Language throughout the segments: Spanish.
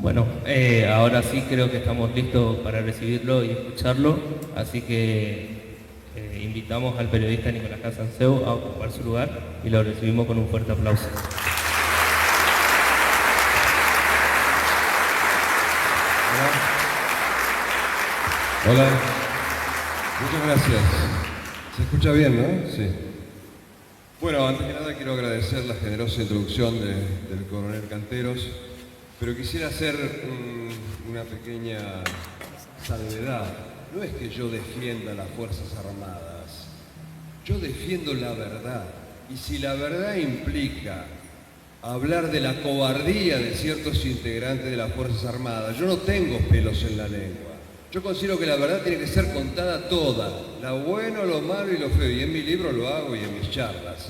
Bueno, ahora sí creo que estamos listos para recibirlo y escucharlo, así que invitamos al periodista Nicolás Casanseu a ocupar su lugar y lo recibimos con un fuerte aplauso. Hola, muchas gracias. ¿Se escucha bien, no? Sí. Bueno, antes que nada quiero agradecer la generosa introducción del coronel Canteros, pero quisiera hacer una pequeña salvedad. No es que yo defienda las Fuerzas Armadas, yo defiendo la verdad. Y si la verdad implica hablar de la cobardía de ciertos integrantes de las Fuerzas Armadas, yo no tengo pelos en la lengua. Yo considero que la verdad tiene que ser contada toda, lo bueno, lo malo y lo feo, y en mi libro lo hago y en mis charlas.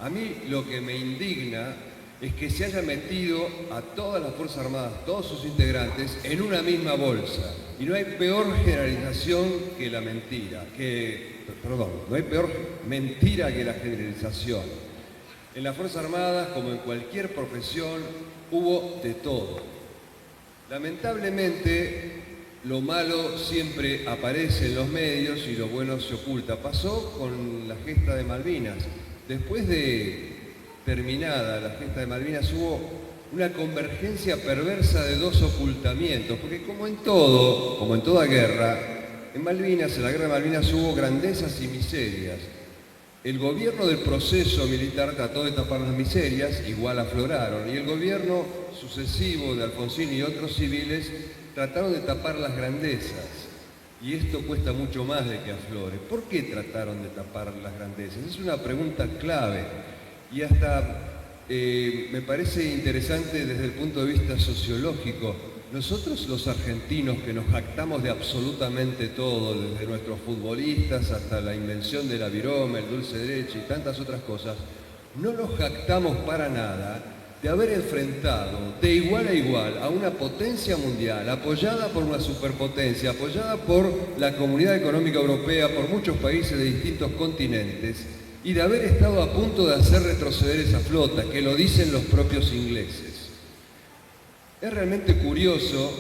A mí lo que me indigna es que se haya metido a todas las Fuerzas Armadas, todos sus integrantes, en una misma bolsa. Y no hay peor generalización que la mentira, no hay peor mentira que la generalización. En las Fuerzas Armadas, como en cualquier profesión, hubo de todo. Lamentablemente, lo malo siempre aparece en los medios y lo bueno se oculta. Pasó con la gesta de Malvinas. Después de terminada la gesta de Malvinas hubo una convergencia perversa de dos ocultamientos, porque como en toda guerra, en la guerra de Malvinas hubo grandezas y miserias. El gobierno del proceso militar trató de tapar las miserias, igual afloraron, y el gobierno sucesivo de Alfonsín y otros civiles trataron de tapar las grandezas, y esto cuesta mucho más de que aflore. ¿Por qué trataron de tapar las grandezas? Es una pregunta clave, y hasta me parece interesante desde el punto de vista sociológico. Nosotros los argentinos, que nos jactamos de absolutamente todo, desde nuestros futbolistas hasta la invención de la viroma, el dulce de leche y tantas otras cosas, no nos jactamos para nada de haber enfrentado de igual a igual a una potencia mundial, apoyada por una superpotencia, apoyada por la Comunidad Económica Europea, por muchos países de distintos continentes, y de haber estado a punto de hacer retroceder esa flota, que lo dicen los propios ingleses. Es realmente curioso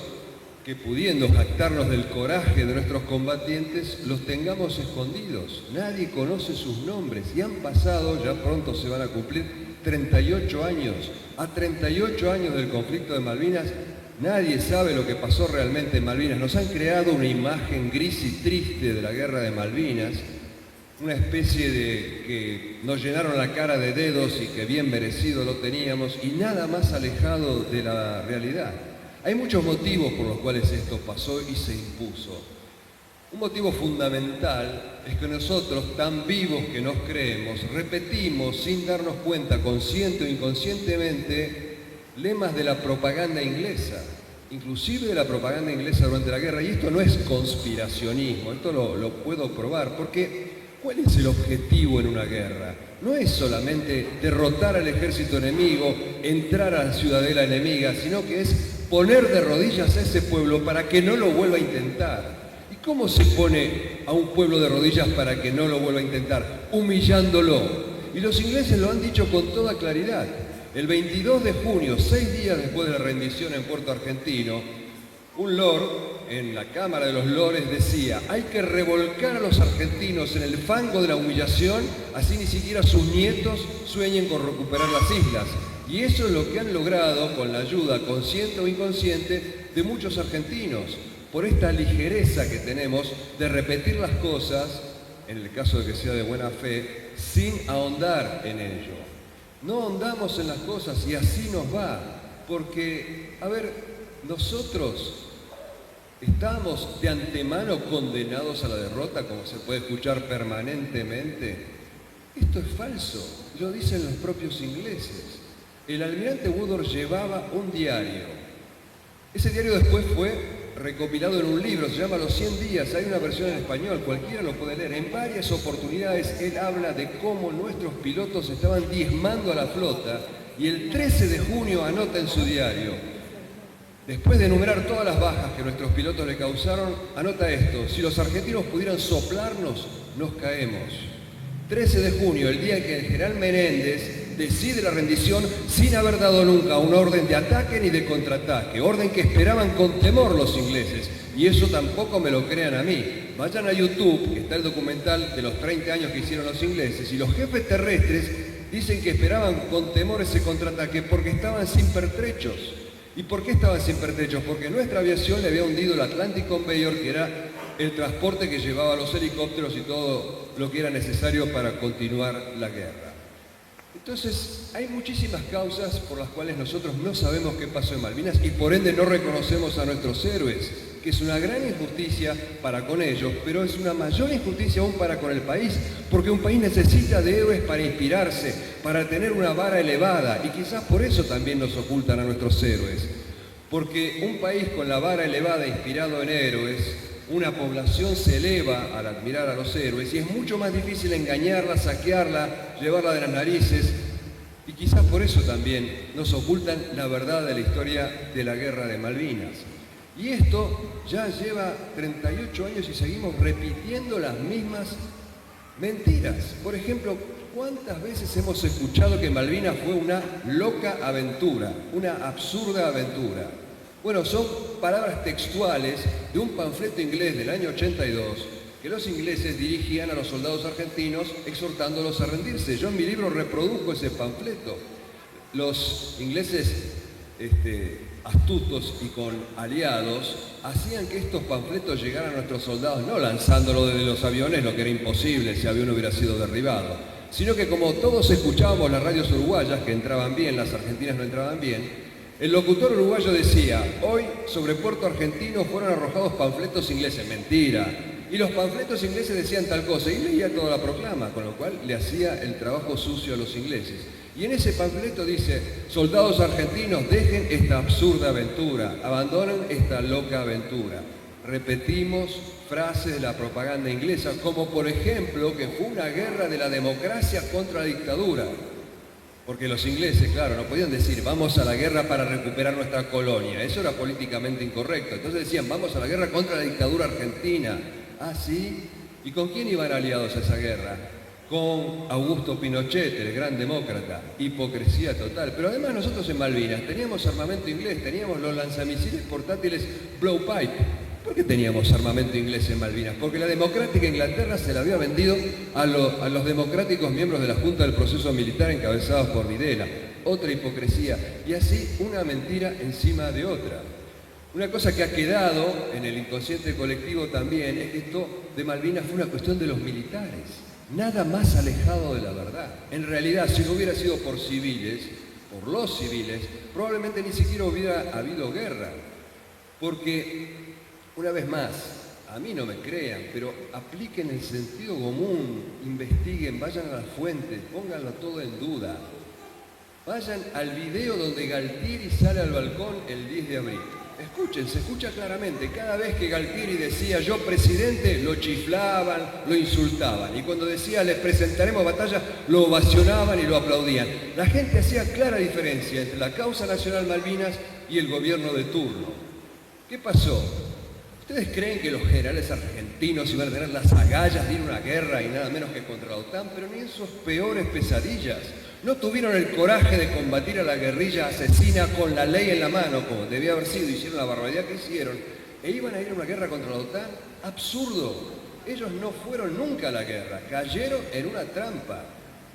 que, pudiendo jactarnos del coraje de nuestros combatientes, los tengamos escondidos. Nadie conoce sus nombres y han pasado, ya pronto se van a cumplir, 38 años. A 38 años del conflicto de Malvinas, nadie sabe lo que pasó realmente en Malvinas. Nos han creado una imagen gris y triste de la guerra de Malvinas, una especie de que nos llenaron la cara de dedos y que bien merecido lo teníamos, y nada más alejado de la realidad. Hay muchos motivos por los cuales esto pasó y se impuso. Un motivo fundamental es que nosotros, tan vivos que nos creemos, repetimos sin darnos cuenta, consciente o inconscientemente, lemas de la propaganda inglesa, inclusive de la propaganda inglesa durante la guerra. Y esto no es conspiracionismo, esto lo puedo probar, porque ¿cuál es el objetivo en una guerra? No es solamente derrotar al ejército enemigo, entrar a la ciudadela enemiga, sino que es poner de rodillas a ese pueblo para que no lo vuelva a intentar. ¿Y cómo se pone a un pueblo de rodillas para que no lo vuelva a intentar? Humillándolo. Y los ingleses lo han dicho con toda claridad. El 22 de junio, 6 días después de la rendición en Puerto Argentino, un lord en la Cámara de los Lores decía: hay que revolcar a los argentinos en el fango de la humillación, así ni siquiera sus nietos sueñen con recuperar las islas. Y eso es lo que han logrado con la ayuda, consciente o inconsciente, de muchos argentinos, por esta ligereza que tenemos de repetir las cosas, en el caso de que sea de buena fe, sin ahondar en ello. No ahondamos en las cosas y así nos va, porque, a ver, nosotros ¿estamos de antemano condenados a la derrota, como se puede escuchar permanentemente? Esto es falso, lo dicen los propios ingleses. El almirante Woodward llevaba un diario. Ese diario después fue recopilado en un libro, se llama Los 100 días, hay una versión en español, cualquiera lo puede leer. En varias oportunidades él habla de cómo nuestros pilotos estaban diezmando a la flota, y el 13 de junio anota en su diario: después de enumerar todas las bajas que nuestros pilotos le causaron, anota esto: si los argentinos pudieran soplarnos, nos caemos. 13 de junio, el día en que el general Menéndez decide la rendición sin haber dado nunca una orden de ataque ni de contraataque, orden que esperaban con temor los ingleses. Y eso tampoco me lo crean a mí. Vayan a YouTube, que está el documental de los 30 años que hicieron los ingleses, y los jefes terrestres dicen que esperaban con temor ese contraataque porque estaban sin pertrechos. ¿Y por qué estaban sin pertrechos? Porque nuestra aviación le había hundido el Atlantic Conveyor, que era el transporte que llevaba los helicópteros y todo lo que era necesario para continuar la guerra. Entonces, hay muchísimas causas por las cuales nosotros no sabemos qué pasó en Malvinas y por ende no reconocemos a nuestros héroes, que es una gran injusticia para con ellos, pero es una mayor injusticia aún para con el país, porque un país necesita de héroes para inspirarse, para tener una vara elevada, y quizás por eso también nos ocultan a nuestros héroes. Porque un país con la vara elevada inspirado en héroes, una población se eleva al admirar a los héroes y es mucho más difícil engañarla, saquearla, llevarla de las narices, y quizás por eso también nos ocultan la verdad de la historia de la Guerra de Malvinas. Y esto ya lleva 38 años y seguimos repitiendo las mismas mentiras. Por ejemplo, ¿cuántas veces hemos escuchado que Malvinas fue una loca aventura, una absurda aventura? Bueno, son palabras textuales de un panfleto inglés del año 82 que los ingleses dirigían a los soldados argentinos exhortándolos a rendirse. Yo en mi libro reproduzco ese panfleto. Los ingleses astutos y con aliados hacían que estos panfletos llegaran a nuestros soldados, no lanzándolo desde los aviones, lo que era imposible si el avión hubiera sido derribado, sino que como todos escuchábamos las radios uruguayas, que entraban bien, las argentinas no entraban bien, el locutor uruguayo decía: hoy sobre Puerto Argentino fueron arrojados panfletos ingleses. Mentira. Y los panfletos ingleses decían tal cosa, y leía toda la proclama, con lo cual le hacía el trabajo sucio a los ingleses. Y en ese panfleto dice: soldados argentinos, dejen esta absurda aventura, abandonen esta loca aventura. Repetimos frases de la propaganda inglesa, como por ejemplo que fue una guerra de la democracia contra la dictadura. Porque los ingleses, claro, no podían decir vamos a la guerra para recuperar nuestra colonia, eso era políticamente incorrecto. Entonces decían vamos a la guerra contra la dictadura argentina. Ah, ¿sí? ¿Y con quién iban aliados a esa guerra? Con Augusto Pinochet, el gran demócrata. Hipocresía total. Pero además nosotros en Malvinas teníamos armamento inglés, teníamos los lanzamisiles portátiles Blowpipe. ¿Por qué teníamos armamento inglés en Malvinas? Porque la democrática Inglaterra se la había vendido a los democráticos miembros de la Junta del Proceso Militar encabezados por Videla. Otra hipocresía. Y así una mentira encima de otra. Una cosa que ha quedado en el inconsciente colectivo también es que esto de Malvinas fue una cuestión de los militares. Nada más alejado de la verdad. En realidad, si no hubiera sido por civiles, por los civiles, probablemente ni siquiera hubiera habido guerra. Porque, una vez más, a mí no me crean, pero apliquen el sentido común, investiguen, vayan a las fuentes, pónganlo todo en duda. Vayan al video donde Galtieri sale al balcón el 10 de abril. Escuchen, se escucha claramente. Cada vez que Galtieri decía yo presidente, lo chiflaban, lo insultaban. Y cuando decía les presentaremos batalla, lo ovacionaban y lo aplaudían. La gente hacía clara diferencia entre la causa nacional Malvinas y el gobierno de turno. ¿Qué pasó? ¿Ustedes creen que los generales argentinos iban a tener las agallas de ir a una guerra y nada menos que contra la OTAN? Pero ni en sus peores pesadillas. No tuvieron el coraje de combatir a la guerrilla asesina con la ley en la mano, como debía haber sido, hicieron la barbaridad que hicieron, e iban a ir a una guerra contra la OTAN. Absurdo. Ellos no fueron nunca a la guerra, cayeron en una trampa.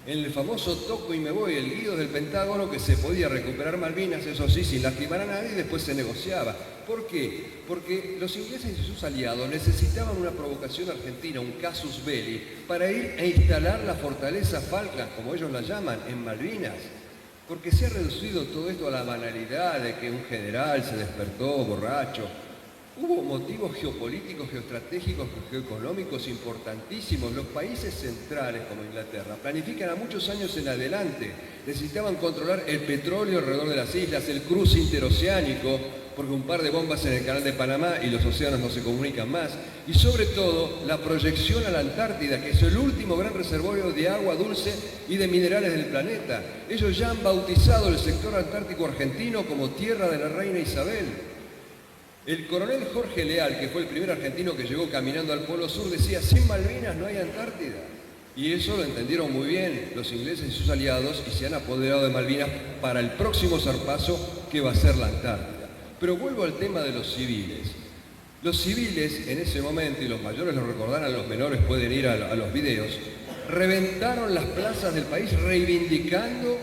En el famoso toco y me voy, el guido del Pentágono, que se podía recuperar Malvinas, eso sí, sin lastimar a nadie, y después se negociaba. ¿Por qué? Porque los ingleses y sus aliados necesitaban una provocación argentina, un casus belli, para ir a instalar la fortaleza Falkland, como ellos la llaman, en Malvinas. Porque se ha reducido todo esto a la banalidad de que un general se despertó borracho. Hubo motivos geopolíticos, geoestratégicos, geoeconómicos importantísimos. Los países centrales, como Inglaterra, planifican a muchos años en adelante. Necesitaban controlar el petróleo alrededor de las islas, el cruce interoceánico, porque un par de bombas en el canal de Panamá y los océanos no se comunican más. Y sobre todo, la proyección a la Antártida, que es el último gran reservorio de agua dulce y de minerales del planeta. Ellos ya han bautizado el sector antártico argentino como tierra de la reina Isabel. El coronel Jorge Leal, que fue el primer argentino que llegó caminando al Polo Sur, decía: sin Malvinas no hay Antártida. Y eso lo entendieron muy bien los ingleses y sus aliados y se han apoderado de Malvinas para el próximo zarpazo que va a ser la Antártida. Pero vuelvo al tema de los civiles. Los civiles en ese momento, y los mayores lo recordarán, los menores pueden ir a los videos, reventaron las plazas del país reivindicando,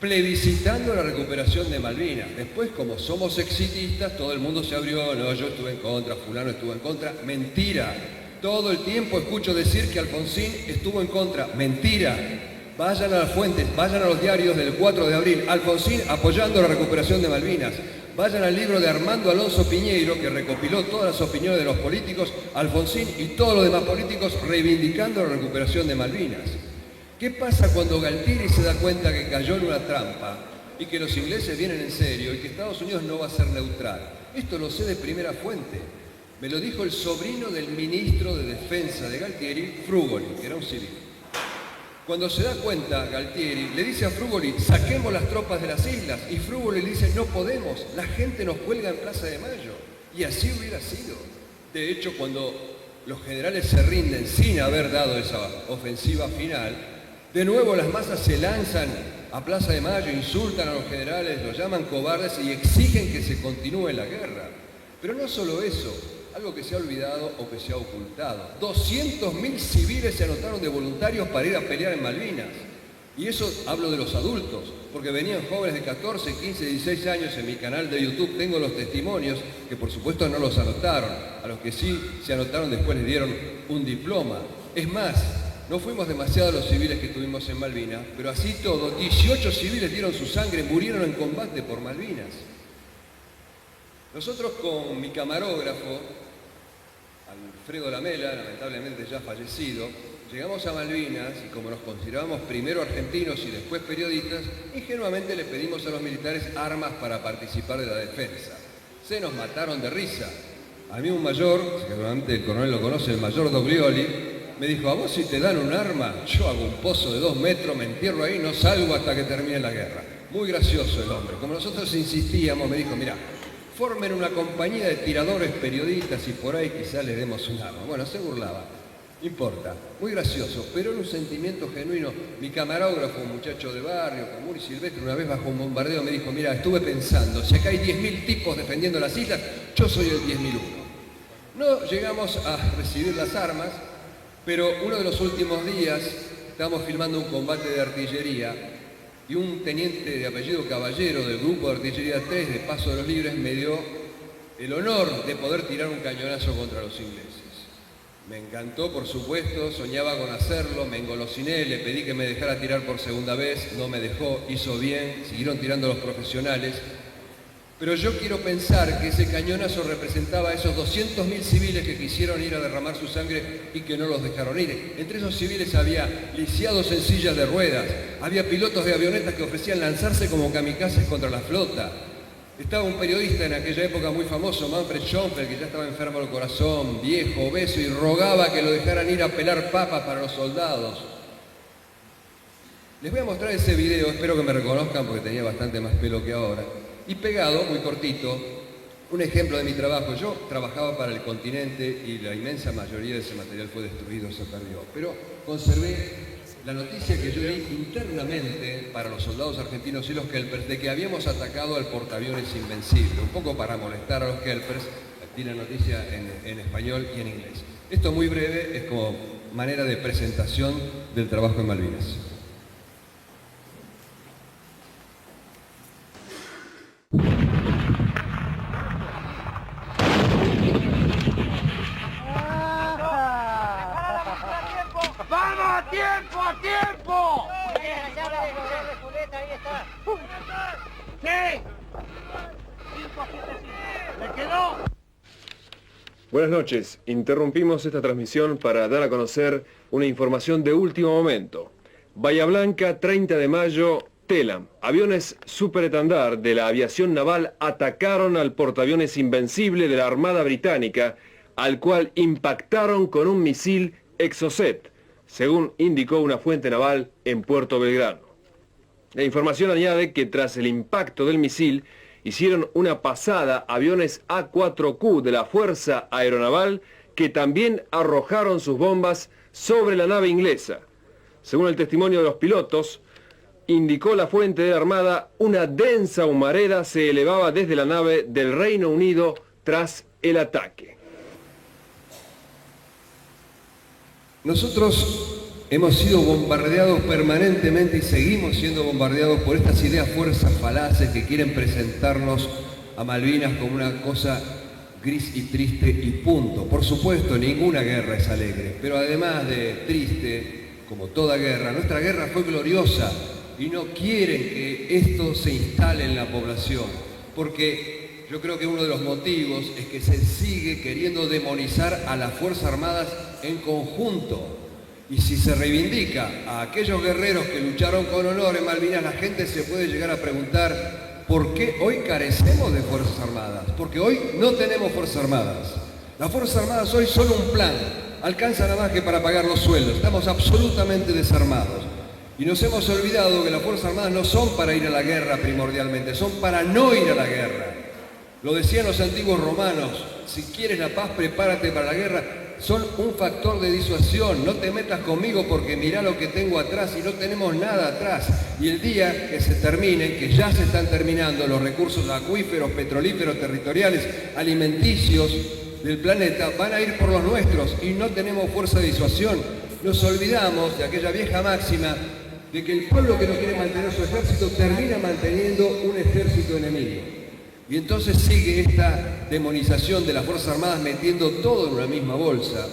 plebiscitando la recuperación de Malvinas. Después, como somos exitistas, todo el mundo se abrió, no, yo estuve en contra, fulano estuvo en contra. Mentira. Todo el tiempo escucho decir que Alfonsín estuvo en contra. Mentira. Vayan a las fuentes, vayan a los diarios del 4 de abril. Alfonsín apoyando la recuperación de Malvinas. Vayan al libro de Armando Alonso Piñeiro, que recopiló todas las opiniones de los políticos, Alfonsín y todos los demás políticos reivindicando la recuperación de Malvinas. ¿Qué pasa cuando Galtieri se da cuenta que cayó en una trampa y que los ingleses vienen en serio y que Estados Unidos no va a ser neutral? Esto lo sé de primera fuente. Me lo dijo el sobrino del ministro de Defensa de Galtieri, Frugoli, que era un civil. Cuando se da cuenta Galtieri, le dice a Frugoli, saquemos las tropas de las islas. Y Frugoli le dice, no podemos, la gente nos cuelga en Plaza de Mayo. Y así hubiera sido. De hecho, cuando los generales se rinden sin haber dado esa ofensiva final, de nuevo las masas se lanzan a Plaza de Mayo, insultan a los generales, los llaman cobardes y exigen que se continúe la guerra. Pero no solo eso, algo que se ha olvidado o que se ha ocultado. 200.000 civiles se anotaron de voluntarios para ir a pelear en Malvinas. Y eso hablo de los adultos, porque venían jóvenes de 14, 15, 16 años. En mi canal de YouTube tengo los testimonios, que por supuesto no los anotaron. A los que sí se anotaron después les dieron un diploma. Es más, no fuimos demasiados los civiles que tuvimos en Malvinas, pero así todo, 18 civiles dieron su sangre, murieron en combate por Malvinas. Nosotros con mi camarógrafo, Alfredo Lamela, lamentablemente ya fallecido, llegamos a Malvinas y como nos considerábamos primero argentinos y después periodistas, ingenuamente le pedimos a los militares armas para participar de la defensa. Se nos mataron de risa. A mí un mayor, seguramente el coronel lo conoce, el mayor Doglioli, me dijo, a vos si te dan un arma, yo hago un pozo de 2 metros, me entierro ahí, no salgo hasta que termine la guerra. Muy gracioso el hombre. Como nosotros insistíamos, me dijo, mirá, formen una compañía de tiradores periodistas y por ahí quizá les demos un arma. Bueno, se burlaba, no importa, muy gracioso, pero era un sentimiento genuino. Mi camarógrafo, un muchacho de barrio, común y silvestre, una vez bajo un bombardeo me dijo, mira, estuve pensando, si acá hay 10.000 tipos defendiendo las islas, yo soy el 10.001. No llegamos a recibir las armas, pero uno de los últimos días estábamos filmando un combate de artillería y un teniente de apellido Caballero del grupo de artillería 3 de Paso de los Libres me dio el honor de poder tirar un cañonazo contra los ingleses. Me encantó, por supuesto, soñaba con hacerlo, me engolosiné, le pedí que me dejara tirar por segunda vez, no me dejó, hizo bien, siguieron tirando los profesionales. Pero yo quiero pensar que ese cañonazo representaba a esos 200.000 civiles que quisieron ir a derramar su sangre y que no los dejaron ir. Entre esos civiles había lisiados en sillas de ruedas, había pilotos de avionetas que ofrecían lanzarse como kamikazes contra la flota. Estaba un periodista en aquella época muy famoso, Manfred Schönfeld, que ya estaba enfermo del corazón, viejo, obeso, y rogaba que lo dejaran ir a pelar papas para los soldados. Les voy a mostrar ese video, espero que me reconozcan porque tenía bastante más pelo que ahora. Y pegado, muy cortito, un ejemplo de mi trabajo. Yo trabajaba para el Continente y la inmensa mayoría de ese material fue destruido, se perdió. Pero conservé la noticia que yo di internamente para los soldados argentinos y los Kelpers de que habíamos atacado al portaaviones Invencible, un poco para molestar a los Kelpers. Di la noticia en español y en inglés. Esto muy breve, es como manera de presentación del trabajo en Malvinas. ¡Vamos! ¡A tiempo! ¡A tiempo! Ahí está. ¿Qué? ¿Le quedó? Buenas noches. Interrumpimos esta transmisión para dar a conocer una información de último momento. Bahía Blanca, 30 de mayo, Telam. Aviones superetandar de la aviación naval atacaron al portaaviones Invencible de la Armada Británica, al cual impactaron con un misil Exocet, según indicó una fuente naval en Puerto Belgrano. La información añade que tras el impacto del misil, hicieron una pasada aviones A4Q de la Fuerza Aeronaval que también arrojaron sus bombas sobre la nave inglesa. Según el testimonio de los pilotos, indicó la fuente de la Armada, una densa humareda se elevaba desde la nave del Reino Unido tras el ataque. Nosotros hemos sido bombardeados permanentemente y seguimos siendo bombardeados por estas ideas fuerzas falaces que quieren presentarnos a Malvinas como una cosa gris y triste y punto. Por supuesto, ninguna guerra es alegre, pero además de triste, como toda guerra, nuestra guerra fue gloriosa y no quieren que esto se instale en la población, porque yo creo que uno de los motivos es que se sigue queriendo demonizar a las Fuerzas Armadas en conjunto. Y si se reivindica a aquellos guerreros que lucharon con honor en Malvinas, la gente se puede llegar a preguntar ¿por qué hoy carecemos de Fuerzas Armadas? Porque hoy no tenemos Fuerzas Armadas. Las Fuerzas Armadas hoy son un plan, alcanzan nada más que para pagar los sueldos, estamos absolutamente desarmados. Y nos hemos olvidado que las Fuerzas Armadas no son para ir a la guerra primordialmente, son para no ir a la guerra. Lo decían los antiguos romanos, si quieres la paz, prepárate para la guerra. Son un factor de disuasión, no te metas conmigo porque mirá lo que tengo atrás y no tenemos nada atrás. Y el día que se terminen, que ya se están terminando los recursos acuíferos, petrolíferos, territoriales, alimenticios del planeta, van a ir por los nuestros y no tenemos fuerza de disuasión. Nos olvidamos de aquella vieja máxima de que el pueblo que no quiere mantener su ejército termina manteniendo un ejército enemigo. Y entonces sigue esta demonización de las Fuerzas Armadas metiendo todo en una misma bolsa,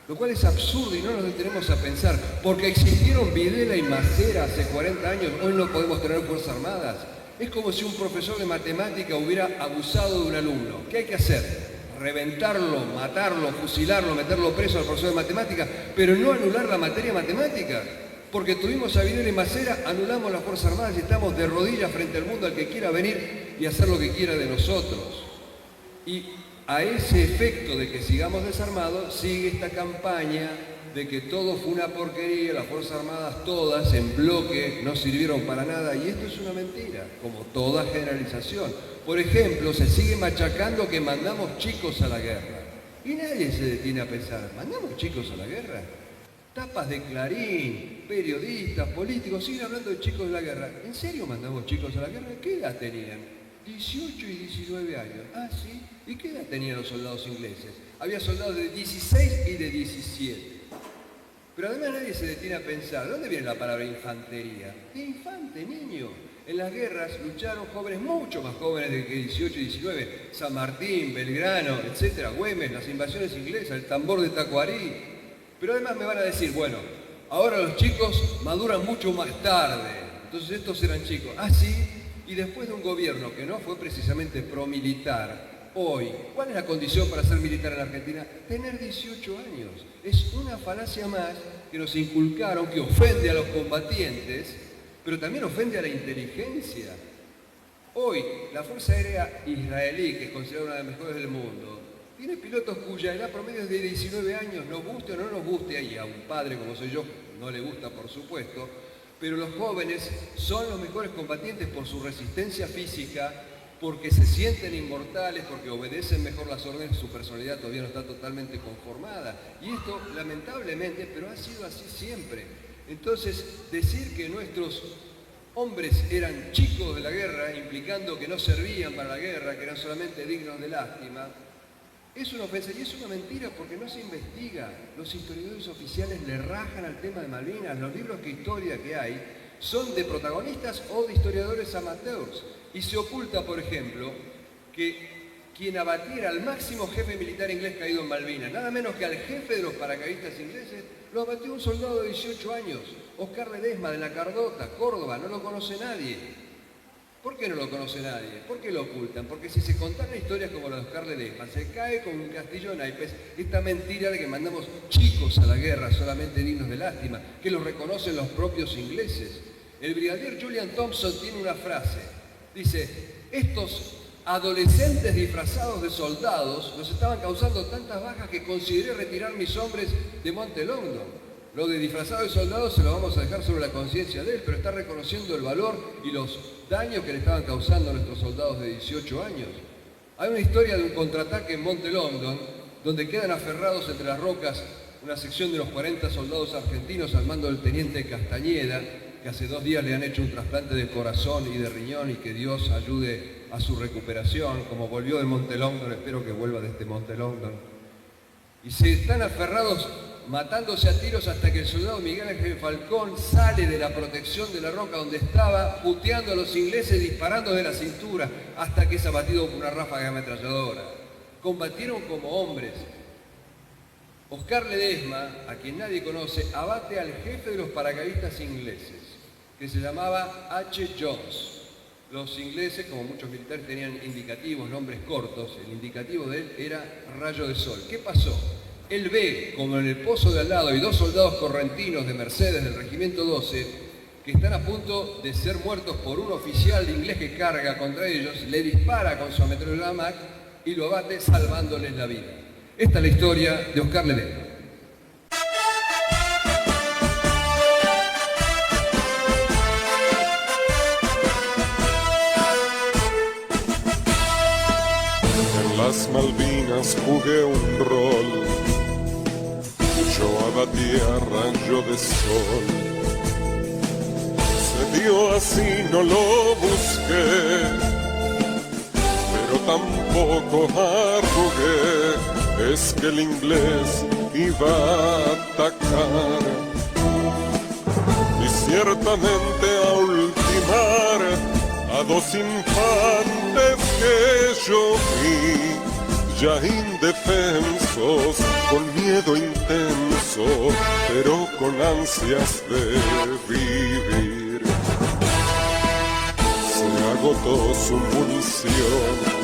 lo cual es absurdo y no nos detenemos a pensar. Porque existieron Videla y Macera hace 40 años, hoy no podemos tener Fuerzas Armadas. Es como si un profesor de matemática hubiera abusado de un alumno. ¿Qué hay que hacer? Reventarlo, matarlo, fusilarlo, meterlo preso al profesor de matemática, pero no anular la materia matemática. Porque tuvimos a Videla y Macera, anulamos las Fuerzas Armadas y estamos de rodillas frente al mundo al que quiera venir y hacer lo que quiera de nosotros. Y a ese efecto de que sigamos desarmados, sigue esta campaña de que todo fue una porquería, las Fuerzas Armadas todas en bloque no sirvieron para nada, y esto es una mentira, como toda generalización. Por ejemplo, se sigue machacando que mandamos chicos a la guerra. Y nadie se detiene a pensar, ¿mandamos chicos a la guerra? Tapas de Clarín, periodistas, políticos, siguen hablando de chicos de la guerra. ¿En serio mandamos chicos a la guerra? ¿Qué edad tenían? 18 y 19 años. Ah, sí. ¿Y qué edad tenían los soldados ingleses? Había soldados de 16 y de 17. Pero además nadie se detiene a pensar, ¿de dónde viene la palabra infantería? De infante, niño. En las guerras lucharon jóvenes mucho más jóvenes de que 18 y 19. San Martín, Belgrano, etcétera, Güemes, las invasiones inglesas, el tambor de Tacuarí. Pero además me van a decir, bueno, ahora los chicos maduran mucho más tarde. Entonces estos eran chicos. Ah, sí. Y después de un gobierno que no fue precisamente promilitar, hoy, ¿cuál es la condición para ser militar en Argentina? Tener 18 años. Es una falacia más que nos inculcaron, que ofende a los combatientes, pero también ofende a la inteligencia. Hoy, la Fuerza Aérea Israelí, que es considerada una de las mejores del mundo, tiene pilotos cuya edad promedio es de 19 años, nos guste o no nos guste, y a un padre como soy yo no le gusta, por supuesto, pero los jóvenes son los mejores combatientes por su resistencia física, porque se sienten inmortales, porque obedecen mejor las órdenes, su personalidad todavía no está totalmente conformada. Y esto, lamentablemente, pero ha sido así siempre. Entonces, decir que nuestros hombres eran chicos de la guerra, implicando que no servían para la guerra, que eran solamente dignos de lástima, es una ofensa y es una mentira porque no se investiga. Los historiadores oficiales le rajan al tema de Malvinas. Los libros de historia que hay son de protagonistas o de historiadores amateurs. Y se oculta, por ejemplo, que quien abatiera al máximo jefe militar inglés caído en Malvinas, nada menos que al jefe de los paracaidistas ingleses, lo abatió un soldado de 18 años, Oscar Ledesma de la Cardota, Córdoba, no lo conoce nadie. ¿Por qué no lo conoce nadie? ¿Por qué lo ocultan? Porque si se contaran historias como la de Oscar Ledesma, se cae con un castillo de naipes esta mentira de que mandamos chicos a la guerra solamente dignos de lástima, que los reconocen los propios ingleses. El brigadier Julian Thompson tiene una frase, dice, estos adolescentes disfrazados de soldados nos estaban causando tantas bajas que consideré retirar mis hombres de Monte Longdon. Lo de disfrazado de soldados se lo vamos a dejar sobre la conciencia de él, pero está reconociendo el valor y los daños que le estaban causando a nuestros soldados de 18 años. Hay una historia de un contraataque en Monte Longdon, donde quedan aferrados entre las rocas una sección de los 40 soldados argentinos al mando del teniente Castañeda, que hace 2 días le han hecho un trasplante de corazón y de riñón y que Dios ayude a su recuperación. Como volvió de Monte Longdon, espero que vuelva de este Monte Longdon. Y se están aferrados, matándose a tiros hasta que el soldado Miguel Ángel Falcón sale de la protección de la roca donde estaba, puteando a los ingleses, disparando de la cintura, hasta que es abatido por una ráfaga ametralladora. Combatieron como hombres. Oscar Ledesma, a quien nadie conoce, abate al jefe de los paracaidistas ingleses, que se llamaba H. Jones. Los ingleses, como muchos militares, tenían indicativos, nombres cortos. El indicativo de él era Rayo de Sol. ¿Qué pasó? Él ve, como en el pozo de al lado hay 2 soldados correntinos de Mercedes del Regimiento 12, que están a punto de ser muertos por un oficial inglés que carga contra ellos, le dispara con su ametralladora Mac y lo abate salvándoles la vida. Esta es la historia de Oscar Ledesma. En las Malvinas jugué un rol, yo abatí a rayo de sol. Se dio así, no lo busqué, pero tampoco arrugué. Es que el inglés iba a atacar y ciertamente a ultimar a 2 infantes que yo vi, ya indefensos, con miedo intenso, pero con ansias de vivir. Se agotó su munición,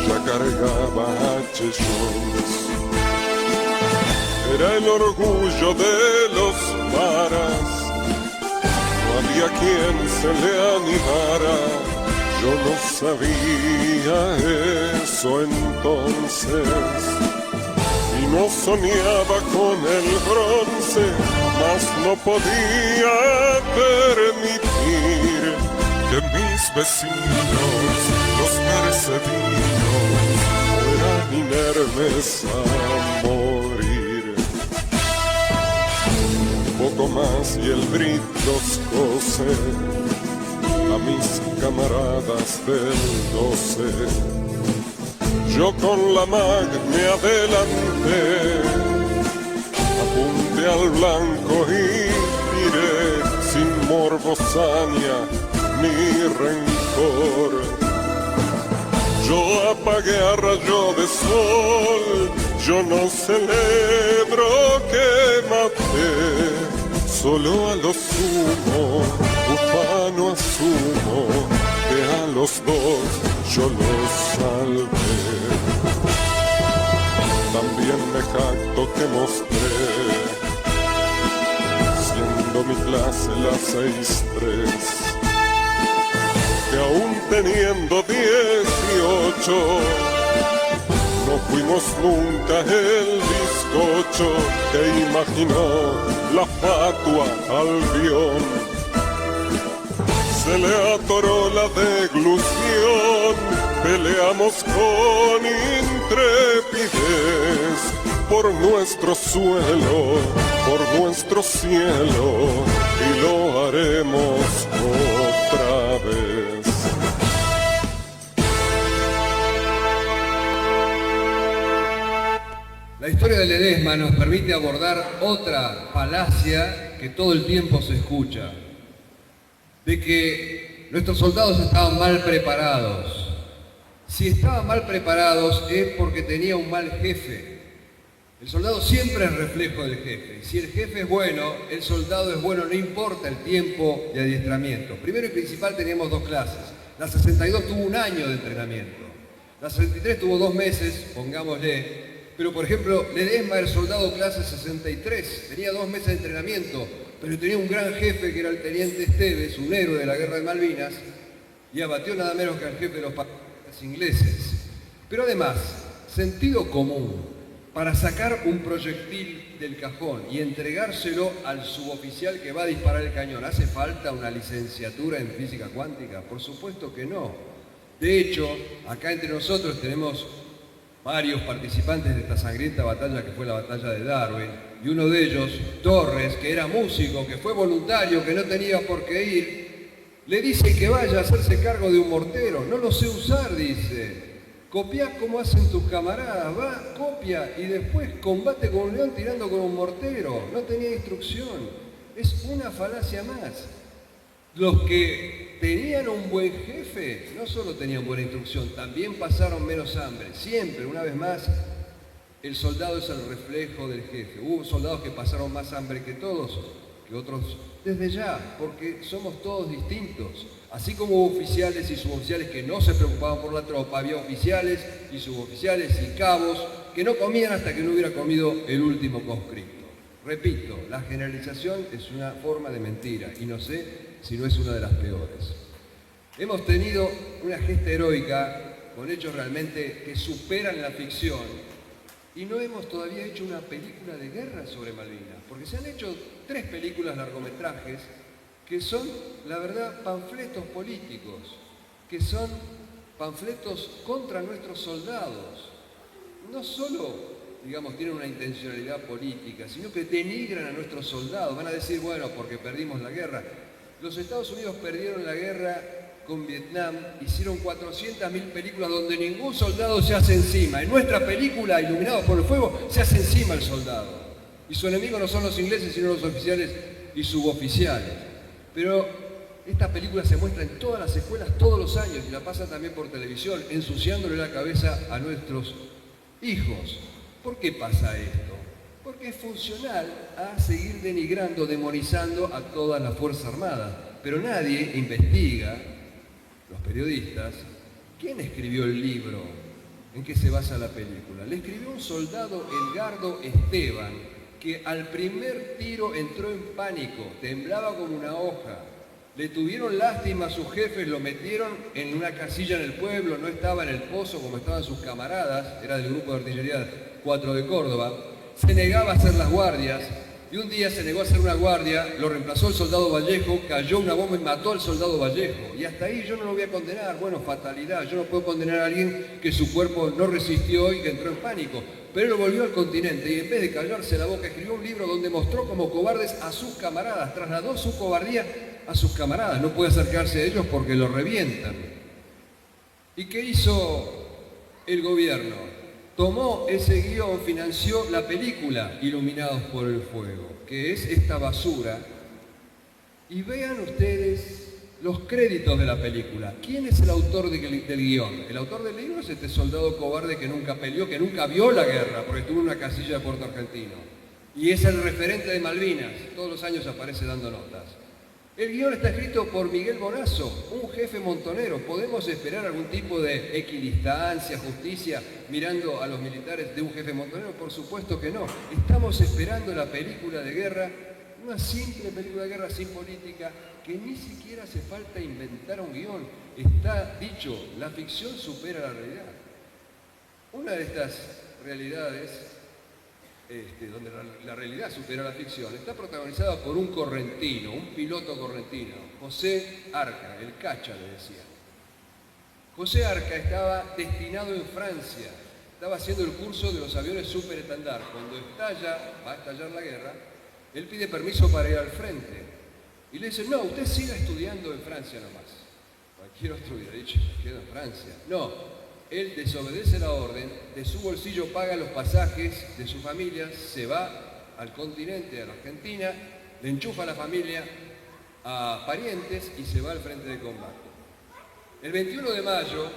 ya cargaba H. Jones. Era el orgullo de los maras, no había quien se le animara. Yo no sabía eso entonces y no soñaba con el bronce, mas no podía permitir que mis vecinos, los mercedinos, fueran inermes a morir. Un poco más y el Brit los cose a mis camaradas del 12. Yo con la Mag me adelanté, apunté al blanco y tiré sin morbosaña ni rencor. Yo apagué a rayo de sol, yo no celebro que maté, solo a lo sumo, ufano asumo, que a los 2 yo los salvé. También me jacto que mostré, siendo mi clase la 6-3, que aún teniendo 18, no fuimos nunca el bizcocho que imaginó la fatua Albión. Se le atoró la deglución, peleamos con intrepidez por nuestro suelo, por nuestro cielo, y lo haremos otra vez. La historia de Ledesma nos permite abordar otra falacia que todo el tiempo se escucha, de que nuestros soldados estaban mal preparados. Si estaban mal preparados es porque tenía un mal jefe. El soldado siempre es reflejo del jefe. Y si el jefe es bueno, el soldado es bueno, no importa el tiempo de adiestramiento. Primero y principal teníamos 2 clases. La 62 tuvo 1 año de entrenamiento. La 63 tuvo 2 meses, pongámosle. Pero por ejemplo, Ledesma era el soldado clase 63. Tenía 2 meses de entrenamiento, pero tenía un gran jefe que era el teniente Esteves, un héroe de la guerra de Malvinas, y abatió nada menos que al jefe de los paracaidistas ingleses. Pero además, sentido común, para sacar un proyectil del cajón y entregárselo al suboficial que va a disparar el cañón, ¿hace falta una licenciatura en física cuántica? Por supuesto que no. De hecho, acá entre nosotros tenemos varios participantes de esta sangrienta batalla que fue la batalla de Darwin, y uno de ellos, Torres, que era músico, que fue voluntario, que no tenía por qué ir, le dice que vaya a hacerse cargo de un mortero. No lo sé usar, dice. Copiá como hacen tus camaradas, va, copia y después combate con un león tirando con un mortero. No tenía instrucción. Es una falacia más. Los que tenían un buen jefe no solo tenían buena instrucción, también pasaron menos hambre. Siempre, una vez más, el soldado es el reflejo del jefe. Hubo soldados que pasaron más hambre que todos, que otros desde ya, porque somos todos distintos. Así como hubo oficiales y suboficiales que no se preocupaban por la tropa, había oficiales y suboficiales y cabos que no comían hasta que no hubiera comido el último conscripto. Repito, la generalización es una forma de mentira y no sé si no es una de las peores. Hemos tenido una gesta heroica con hechos realmente que superan la ficción y no hemos todavía hecho una película de guerra sobre Malvinas, porque se han hecho 3 películas largometrajes que son, la verdad, panfletos políticos, que son panfletos contra nuestros soldados. No solo, digamos, tienen una intencionalidad política, sino que denigran a nuestros soldados. Van a decir, bueno, porque perdimos la guerra. Los Estados Unidos perdieron la guerra con Vietnam, hicieron 400.000 películas donde ningún soldado se hace encima. En nuestra película, Iluminados por el Fuego, se hace encima el soldado. Y su enemigo no son los ingleses, sino los oficiales y suboficiales. Pero esta película se muestra en todas las escuelas todos los años y la pasan también por televisión, ensuciándole la cabeza a nuestros hijos. ¿Por qué pasa esto? Porque es funcional a seguir denigrando, demonizando a todas las Fuerzas Armadas. Pero nadie investiga, los periodistas, quién escribió el libro en que se basa la película. Le escribió un soldado, Edgardo Esteban, que al primer tiro entró en pánico, temblaba como una hoja. Le tuvieron lástima a sus jefes, lo metieron en una casilla en el pueblo, no estaba en el pozo como estaban sus camaradas, era del grupo de artillería 4 de Córdoba, se negaba a hacer las guardias, y un día se negó a hacer una guardia, lo reemplazó el soldado Vallejo, cayó una bomba y mató al soldado Vallejo. Y hasta ahí yo no lo voy a condenar, bueno, fatalidad, yo no puedo condenar a alguien que su cuerpo no resistió y que entró en pánico. Pero él volvió al continente y en vez de callarse la boca escribió un libro donde mostró como cobardes a sus camaradas, trasladó su cobardía a sus camaradas, no puede acercarse a ellos porque lo revientan. ¿Y qué hizo el gobierno? Tomó ese guión, financió la película Iluminados por el Fuego, que es esta basura, y vean ustedes los créditos de la película. ¿Quién es el autor del guión? El autor del libro es este soldado cobarde que nunca peleó, que nunca vio la guerra, porque estuvo en una casilla de Puerto Argentino. Y es el referente de Malvinas, todos los años aparece dando notas. El guión está escrito por Miguel Bonazo, un jefe montonero. ¿Podemos esperar algún tipo de equidistancia, justicia, mirando a los militares de un jefe montonero? Por supuesto que no. Estamos esperando la película de guerra, una simple película de guerra sin política, que ni siquiera hace falta inventar un guión. Está dicho, la ficción supera la realidad. Una de estas realidades, donde la realidad supera la ficción, está protagonizada por un correntino, un piloto correntino, José Arca, el Cacha le decía. José Arca estaba destinado en Francia, estaba haciendo el curso de los aviones superestandar. Cuando va a estallar la guerra, él pide permiso para ir al frente. Y le dicen, no, usted siga estudiando en Francia nomás. Cualquier otro hubiera dicho, me quedo en Francia. No, él desobedece la orden, de su bolsillo paga los pasajes de su familia, se va al continente, a la Argentina, le enchufa a la familia, a parientes y se va al frente de combate. El 21 de mayo,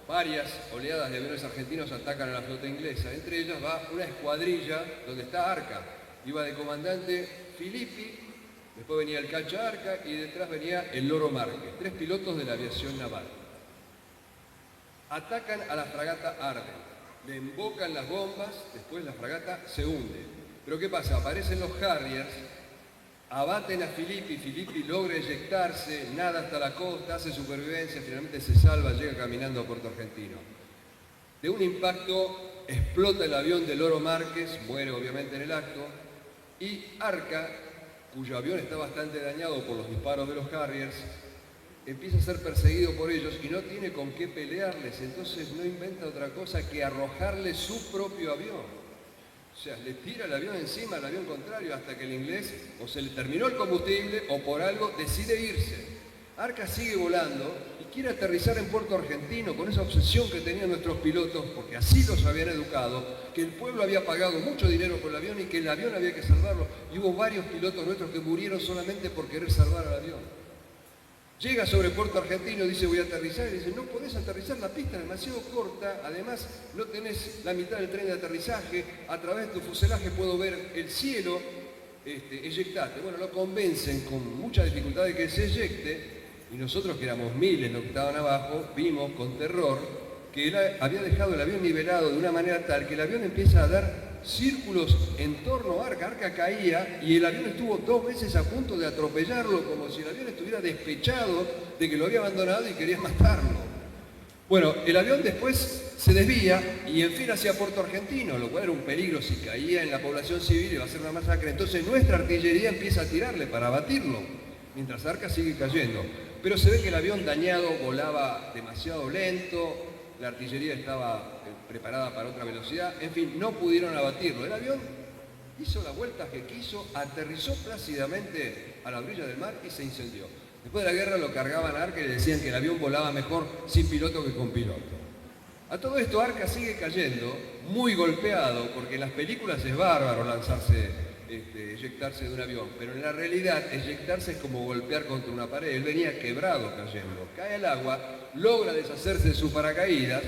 varias oleadas de aviones argentinos atacan a la flota inglesa. Entre ellas va una escuadrilla donde está Arca. Iba de comandante Filippi, después venía el Cacha Arca y detrás venía el Loro Márquez, 3 pilotos de la aviación naval. Atacan a la fragata Arden, le embocan las bombas, después la fragata se hunde. Pero ¿qué pasa? Aparecen los Harriers, abaten a Filippi, Filippi logra eyectarse, nada hasta la costa, hace supervivencia, finalmente se salva, llega caminando a Puerto Argentino. De un impacto explota el avión de Loro Márquez, muere obviamente en el acto, y Arca, cuyo avión está bastante dañado por los disparos de los Harriers, empieza a ser perseguido por ellos y no tiene con qué pelearles, entonces no inventa otra cosa que arrojarle su propio avión. O sea, le tira el avión encima al avión contrario hasta que el inglés o se le terminó el combustible o por algo decide irse. Arca sigue volando y quiere aterrizar en Puerto Argentino con esa obsesión que tenían nuestros pilotos, porque así los habían educado, que el pueblo había pagado mucho dinero por el avión y que el avión había que salvarlo. Y hubo varios pilotos nuestros que murieron solamente por querer salvar al avión. Llega sobre Puerto Argentino, dice voy a aterrizar, y dice no podés aterrizar, la pista es demasiado corta, además no tenés la mitad del tren de aterrizaje, a través de tu fuselaje puedo ver el cielo, eyectate. Bueno, lo convencen con mucha dificultad de que se eyecte, y nosotros que éramos miles los que estaban abajo, vimos con terror que él había dejado el avión nivelado de una manera tal que el avión empieza a dar círculos en torno a Arca. Arca caía y el avión estuvo 2 veces a punto de atropellarlo, como si el avión estuviera despechado de que lo había abandonado y quería matarlo. Bueno, el avión después se desvía y enfila hacia Puerto Argentino, lo cual era un peligro si caía en la población civil, iba a ser una masacre. Entonces nuestra artillería empieza a tirarle para abatirlo, mientras Arca sigue cayendo. Pero se ve que el avión dañado volaba demasiado lento, la artillería estaba preparada para otra velocidad, en fin, no pudieron abatirlo. El avión hizo la vuelta que quiso, aterrizó plácidamente a la orilla del mar y se incendió. Después de la guerra lo cargaban a Arca y le decían que el avión volaba mejor sin piloto que con piloto. A todo esto Arca sigue cayendo, muy golpeado, porque en las películas es bárbaro lanzarse, eyectarse de un avión, pero en la realidad eyectarse es como golpear contra una pared. Él venía quebrado cayendo, cae al agua, logra deshacerse de sus paracaídas,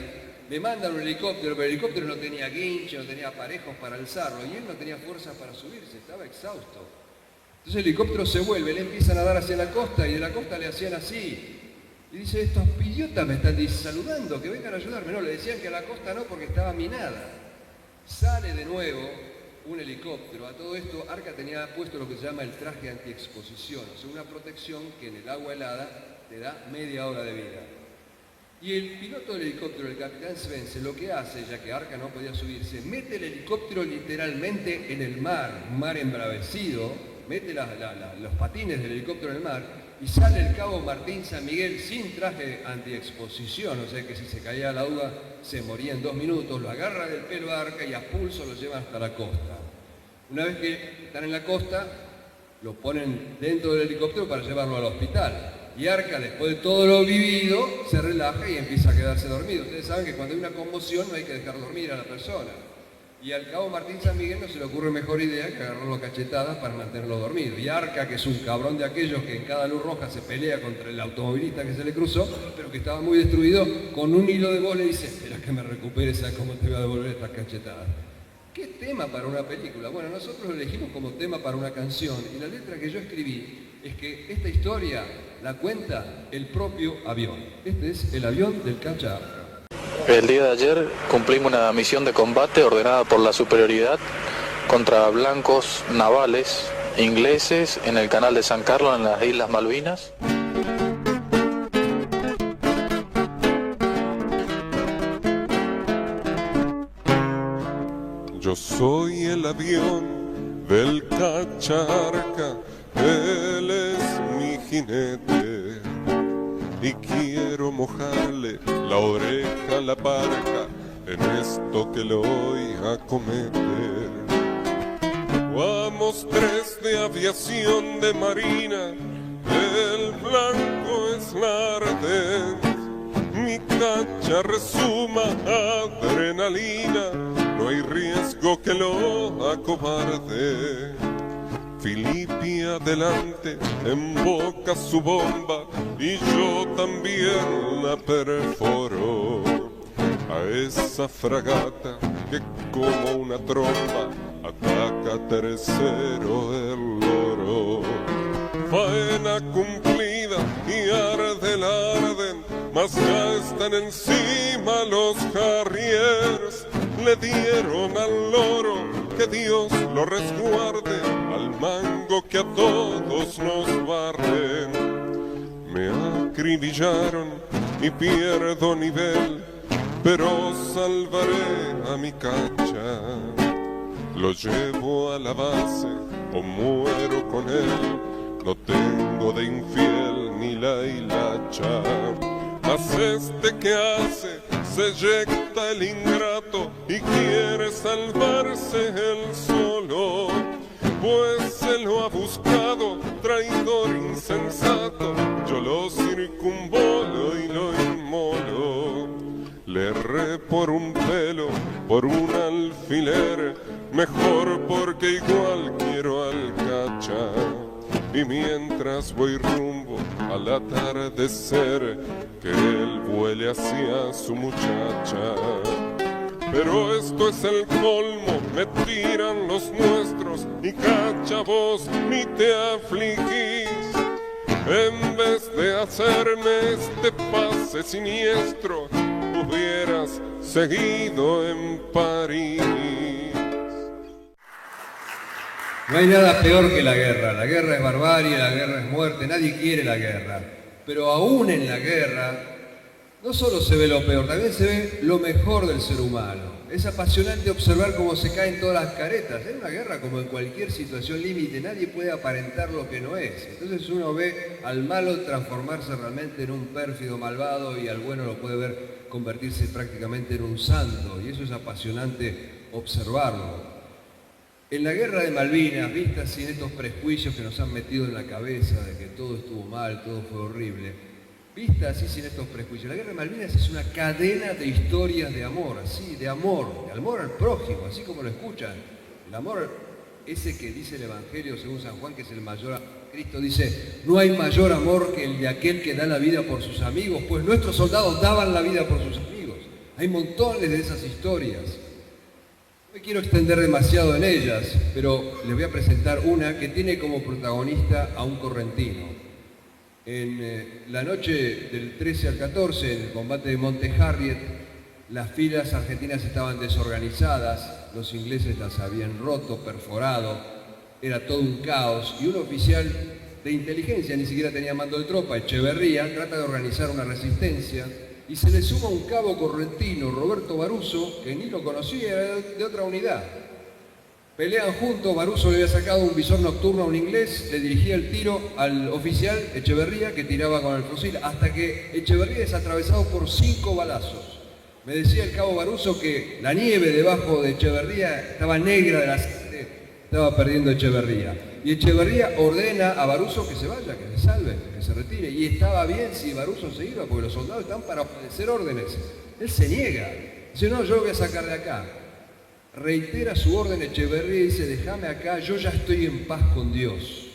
le mandan un helicóptero, pero el helicóptero no tenía guinche, no tenía aparejos para alzarlo y él no tenía fuerzas para subirse, estaba exhausto. Entonces el helicóptero se vuelve, le empiezan a dar hacia la costa y de la costa le hacían así. Y dice, estos idiotas me están saludando, que vengan a ayudarme. No, le decían que a la costa no porque estaba minada. Sale de nuevo un helicóptero. A todo esto, Arca tenía puesto lo que se llama el traje antiexposición, o sea, una protección que en el agua helada te da media hora de vida. Y el piloto del helicóptero, el capitán Svensson, lo que hace, ya que Arca no podía subirse, mete el helicóptero literalmente en el mar, un mar embravecido, mete los patines del helicóptero en el mar y sale el cabo Martín San Miguel sin traje antiexposición, o sea que si se caía al agua se moría en 2 minutos, lo agarra del pelo a Arca y a pulso lo lleva hasta la costa. Una vez que están en la costa, lo ponen dentro del helicóptero para llevarlo al hospital. Y Arca, después de todo lo vivido, se relaja y empieza a quedarse dormido. Ustedes saben que cuando hay una conmoción no hay que dejar dormir a la persona. Y al cabo Martín San Miguel no se le ocurre mejor idea que agarrarlo a cachetadas para mantenerlo dormido. Y Arca, que es un cabrón de aquellos que en cada luz roja se pelea contra el automovilista que se le cruzó, pero que estaba muy destruido, con un hilo de voz le dice, espera que me recupere, ¿sabes cómo te voy a devolver estas cachetadas? ¿Qué tema para una película? Bueno, nosotros lo elegimos como tema para una canción y la letra que yo escribí es que esta historia la cuenta el propio avión. Este es el avión del Cacha Arca. El día de ayer cumplimos una misión de combate ordenada por la superioridad contra blancos navales ingleses en el canal de San Carlos en las Islas Malvinas. Yo soy el avión del Cacha Arca, él es mi jinete y quiero mojarle la oreja a la barca en esto que lo voy a cometer. Vamos 3 de aviación de marina, el blanco es la Ardent, mi Cacha resuma adrenalina, no hay riesgo que lo acobarde. Filipi adelante, emboca su bomba y yo también la perforo. A esa fragata que como una tromba ataca tercero el loro. Faena cumplida y arde el Arden, mas ya están encima los Harriers. Le dieron al loro, que Dios lo resguarde, al mango que a todos nos barren. Me acribillaron y pierdo nivel, pero salvaré a mi Cacha. Lo llevo a la base o muero con él, no tengo de infiel ni la hilacha. Mas este que hace, se eyecta el ingrato y quiere salvarse él solo, pues se lo ha buscado, traidor insensato. Yo lo circunvolo y lo inmolo. Le erré por un pelo, por un alfiler, mejor porque igual quiero al cacha. Y mientras voy rumbo al atardecer, que él vuele hacia su muchacha. Pero esto es el colmo, me tiran los nuestros y cacha vos ni te afligís. En vez de hacerme este pase siniestro, hubieras seguido en París. No hay nada peor que la guerra. La guerra es barbarie, la guerra es muerte, nadie quiere la guerra. Pero aún en la guerra, no solo se ve lo peor, también se ve lo mejor del ser humano. Es apasionante observar cómo se caen todas las caretas. En una guerra, como en cualquier situación límite, nadie puede aparentar lo que no es. Entonces uno ve al malo transformarse realmente en un pérfido malvado y al bueno lo puede ver convertirse prácticamente en un santo. Y eso es apasionante observarlo. En la guerra de Malvinas, vista sin estos prejuicios que nos han metido en la cabeza de que todo estuvo mal, todo fue horrible, vista así sin estos prejuicios, la guerra de Malvinas es una cadena de historias de amor, así, de amor al prójimo, así como lo escuchan. El amor ese que dice el Evangelio según San Juan, que es el mayor amor. Cristo dice, no hay mayor amor que el de aquel que da la vida por sus amigos, pues nuestros soldados daban la vida por sus amigos. Hay montones de esas historias. No me quiero extender demasiado en ellas, pero les voy a presentar una que tiene como protagonista a un correntino. En la noche del 13 al 14, en el combate de Monte Harriet, las filas argentinas estaban desorganizadas, los ingleses las habían roto, perforado, era todo un caos, y un oficial de inteligencia, ni siquiera tenía mando de tropa, Echeverría, trata de organizar una resistencia, y se le suma un cabo correntino, Roberto Baruso, que ni lo conocía, era de otra unidad. Pelean juntos, Baruso le había sacado un visor nocturno a un inglés, le dirigía el tiro al oficial Echeverría, que tiraba con el fusil, hasta que Echeverría es atravesado por 5 balazos. Me decía el cabo Baruso que la nieve debajo de Echeverría estaba negra de la sangre, estaba perdiendo Echeverría. Y Echeverría ordena a Baruso que se vaya, que se salve, que se retire. Y estaba bien si Baruso se iba, porque los soldados están para obedecer órdenes. Él se niega. Dice, no, yo lo voy a sacar de acá. Reitera su orden Echeverría y dice, déjame acá, yo ya estoy en paz con Dios.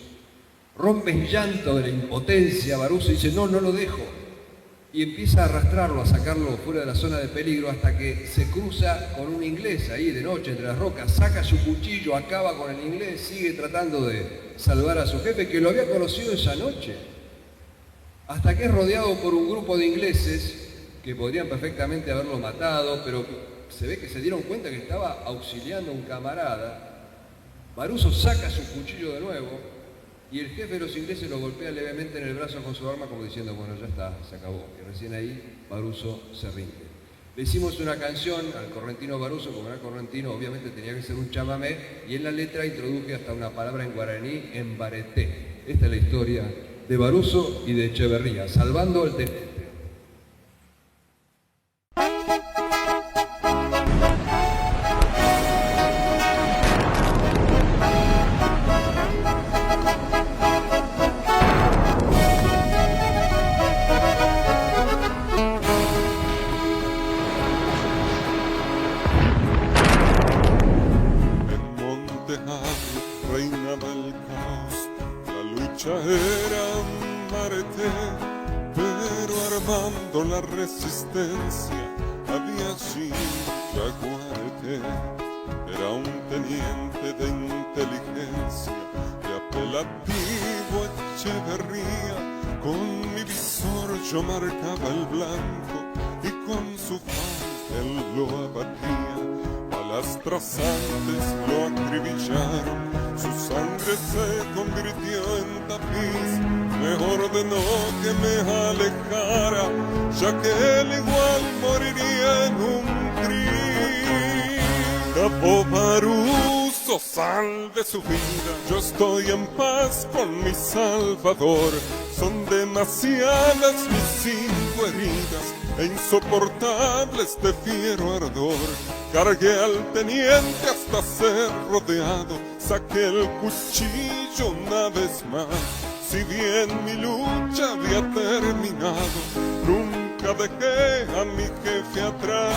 Rompe en llanto de la impotencia Baruso y dice, no, no lo dejo. Y empieza a arrastrarlo, a sacarlo fuera de la zona de peligro hasta que se cruza con un inglés ahí de noche entre las rocas, saca su cuchillo, acaba con el inglés, sigue tratando de salvar a su jefe que lo había conocido esa noche. Hasta que es rodeado por un grupo de ingleses que podrían perfectamente haberlo matado, pero se ve que se dieron cuenta que estaba auxiliando a un camarada. Baruso saca su cuchillo de nuevo y el jefe de los ingleses lo golpea levemente en el brazo con su arma como diciendo, bueno, ya está, se acabó. Y recién ahí Baruso se rinde. Le hicimos una canción al correntino Baruso, como era correntino, obviamente tenía que ser un chamamé, y en la letra introduje hasta una palabra en guaraní, en bareté. Esta es la historia de Baruso y de Echeverría, salvando el teniente. Reinaba el caos, la lucha era Mareté, pero armando la resistencia había allí Yaguareté. Era un teniente de inteligencia, de apelativo Echeverría. Con mi visor yo marcaba el blanco y con su faz él lo abatía. Balas trasantes lo acribillaron, su sangre se convirtió en tapiz. Me ordenó que me alejara, ya que él igual moriría en un tris. Capo Baruso Varuso salve su vida. Yo estoy en paz con mi Salvador. Son demasiadas mis 5 heridas e insoportable este fiero ardor. Cargué al teniente hasta ser rodeado, saqué el cuchillo una vez más. Si bien mi lucha había terminado, nunca dejé a mi jefe atrás.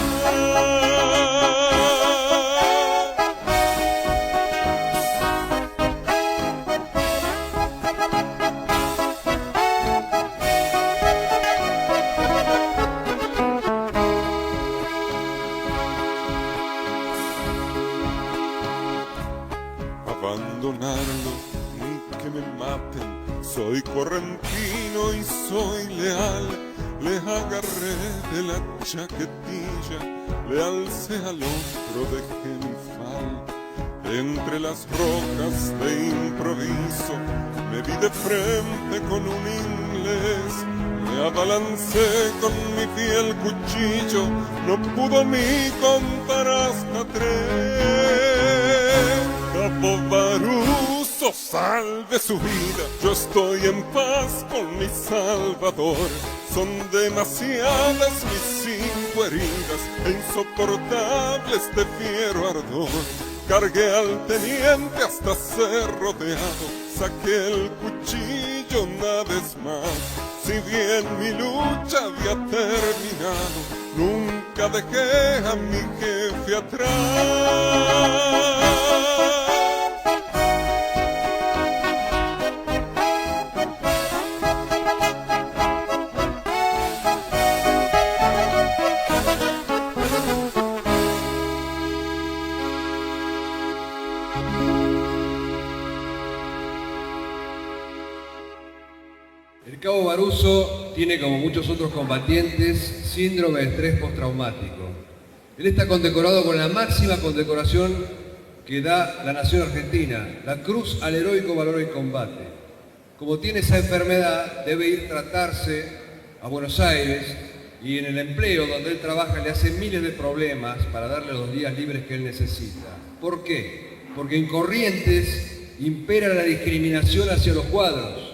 Abandonarlo, ni que me maten. Soy correntino y soy leal. Le agarré de la chaquetilla, le alcé al hombro, dejé mi fal. Entre las rocas de improviso me vi de frente con un inglés. Me abalancé con mi fiel cuchillo, no pudo ni contar hasta 3. Capo Varuso salve su vida. Yo estoy en paz con mi Salvador. Son demasiadas mis 5 heridas e insoportable este fiero ardor. Cargué al teniente hasta ser rodeado, saqué el cuchillo una vez más. Si bien mi lucha había terminado, nunca dejé a mi jefe atrás. El cabo Varuso tiene, como muchos otros combatientes, síndrome de estrés postraumático. Él está condecorado con la máxima condecoración que da la nación argentina, la Cruz al Heroico Valor en Combate. Como tiene esa enfermedad, debe ir a tratarse a Buenos Aires y en el empleo donde él trabaja le hacen miles de problemas para darle los días libres que él necesita. ¿Por qué? Porque en Corrientes impera la discriminación hacia los cuadros.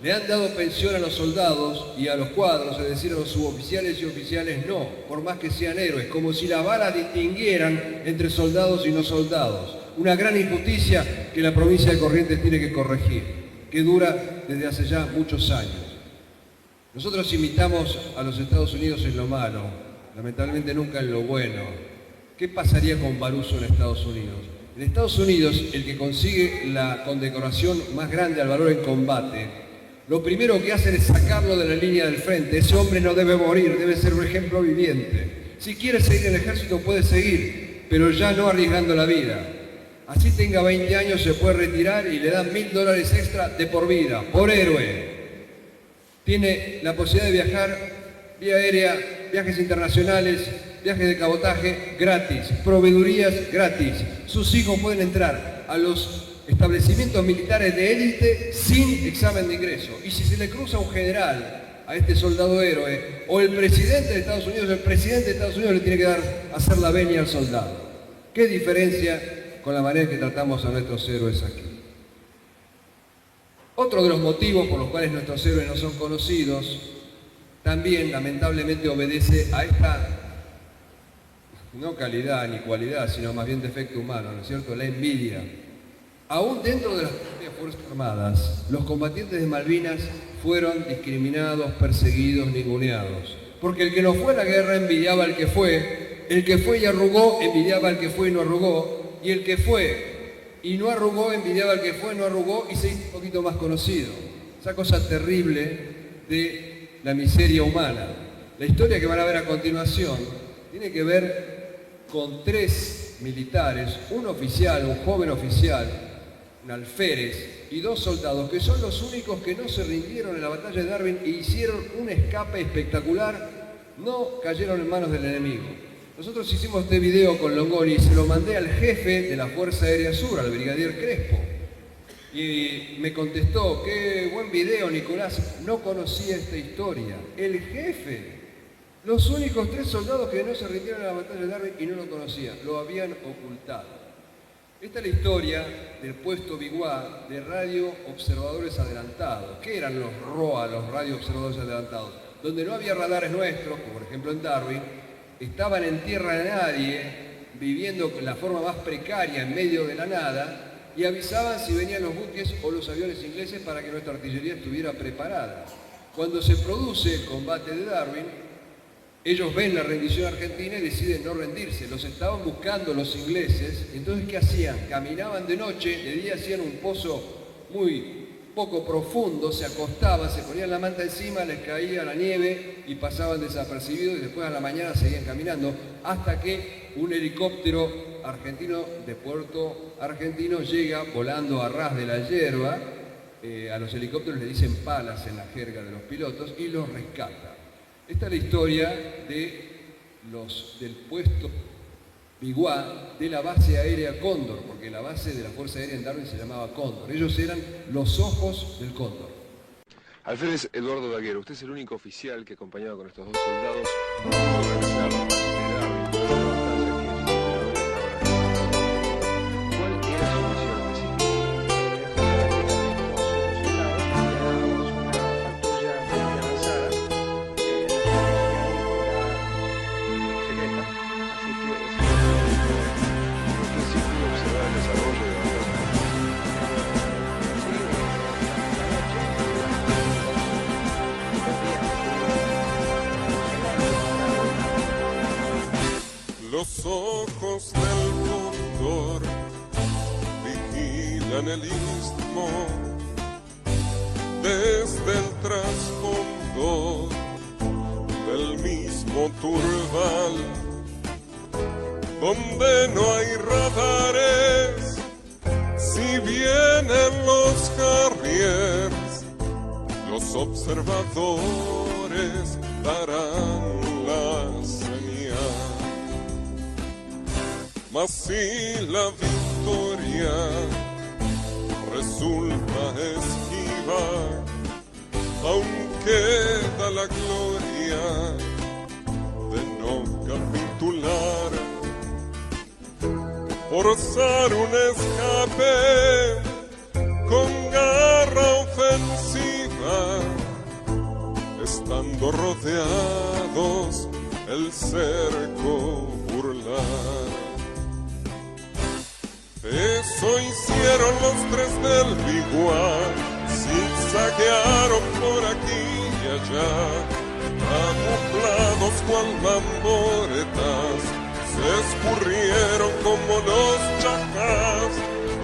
Le han dado pensión a los soldados y a los cuadros, es decir, a los suboficiales y oficiales no, por más que sean héroes, como si las balas distinguieran entre soldados y no soldados. Una gran injusticia que la provincia de Corrientes tiene que corregir, que dura desde hace ya muchos años. Nosotros imitamos a los Estados Unidos en lo malo, lamentablemente nunca en lo bueno. ¿Qué pasaría con Varuso en Estados Unidos? En Estados Unidos, el que consigue la condecoración más grande al valor en combate, lo primero que hacen es sacarlo de la línea del frente. Ese hombre no debe morir, debe ser un ejemplo viviente. Si quiere seguir en el ejército puede seguir, pero ya no arriesgando la vida. Así tenga 20 años se puede retirar y le dan $1000 extra de por vida, por héroe. Tiene la posibilidad de viajar vía aérea, viajes internacionales, viajes de cabotaje gratis, proveedurías gratis. Sus hijos pueden entrar a los establecimientos militares de élite sin examen de ingreso. Y si se le cruza un general a este soldado héroe, o el presidente de Estados Unidos, el presidente de Estados Unidos le tiene que hacer la venia al soldado. ¿Qué diferencia con la manera en que tratamos a nuestros héroes aquí? Otro de los motivos por los cuales nuestros héroes no son conocidos, también lamentablemente obedece a esta, no calidad ni cualidad, sino más bien defecto humano, ¿no es cierto? La envidia. Aún dentro de las propias Fuerzas Armadas, los combatientes de Malvinas fueron discriminados, perseguidos, ninguneados. Porque el que no fue a la guerra envidiaba al que fue, el que fue y arrugó envidiaba al que fue y no arrugó, y el que fue y no arrugó envidiaba al que fue, no arrugó y se hizo un poquito más conocido. Esa cosa terrible de la miseria humana. La historia que van a ver a continuación tiene que ver con 3 militares, un oficial, un joven oficial, un alférez y 2 soldados que son los únicos que no se rindieron en la batalla de Darwin e hicieron un escape espectacular, no cayeron en manos del enemigo. Nosotros hicimos este video con Longoni y se lo mandé al jefe de la Fuerza Aérea Sur, al brigadier Crespo, y me contestó: qué buen video, Nicolás, no conocía esta historia. El jefe, los únicos 3 soldados que no se rindieron en la batalla de Darwin y no lo conocía, lo habían ocultado. Esta es la historia del puesto Biguá de Radio Observadores Adelantados. ¿Qué eran los ROA, los Radio Observadores Adelantados? Donde no había radares nuestros, como por ejemplo en Darwin, estaban en tierra de nadie, viviendo con la forma más precaria en medio de la nada, y avisaban si venían los buques o los aviones ingleses para que nuestra artillería estuviera preparada. Cuando se produce el combate de Darwin, ellos ven la rendición argentina y deciden no rendirse. Los estaban buscando los ingleses. Entonces, ¿qué hacían? Caminaban de noche, de día hacían un pozo muy poco profundo, se acostaban, se ponían la manta encima, les caía la nieve y pasaban desapercibidos, y después a la mañana seguían caminando hasta que un helicóptero argentino de Puerto Argentino llega volando a ras de la hierba. A los helicópteros le dicen palas en la jerga de los pilotos y los rescata. Esta es la historia del puesto Biguá de la base aérea Cóndor, porque la base de la Fuerza Aérea en Darwin se llamaba Cóndor. Ellos eran los ojos del Cóndor. Alférez Eduardo Daguero, usted es el único oficial que acompañado con estos dos soldados pudo regresar de Darwin. ¿Cuál era su misión específica? Los ojos del cóndor vigilan el istmo desde el trasfondo del mismo turval, donde no hay radares. Si vienen los Harriers, los observadores darán la señal. Mas si la victoria resulta esquiva, aún queda la gloria de no capitular, forzar un escape con garra ofensiva, estando rodeados el cerco burlar. Eso hicieron los tres del Biguá, zigzaguearon por aquí y allá, camuflados cual mamboretas, se escurrieron como los chacás.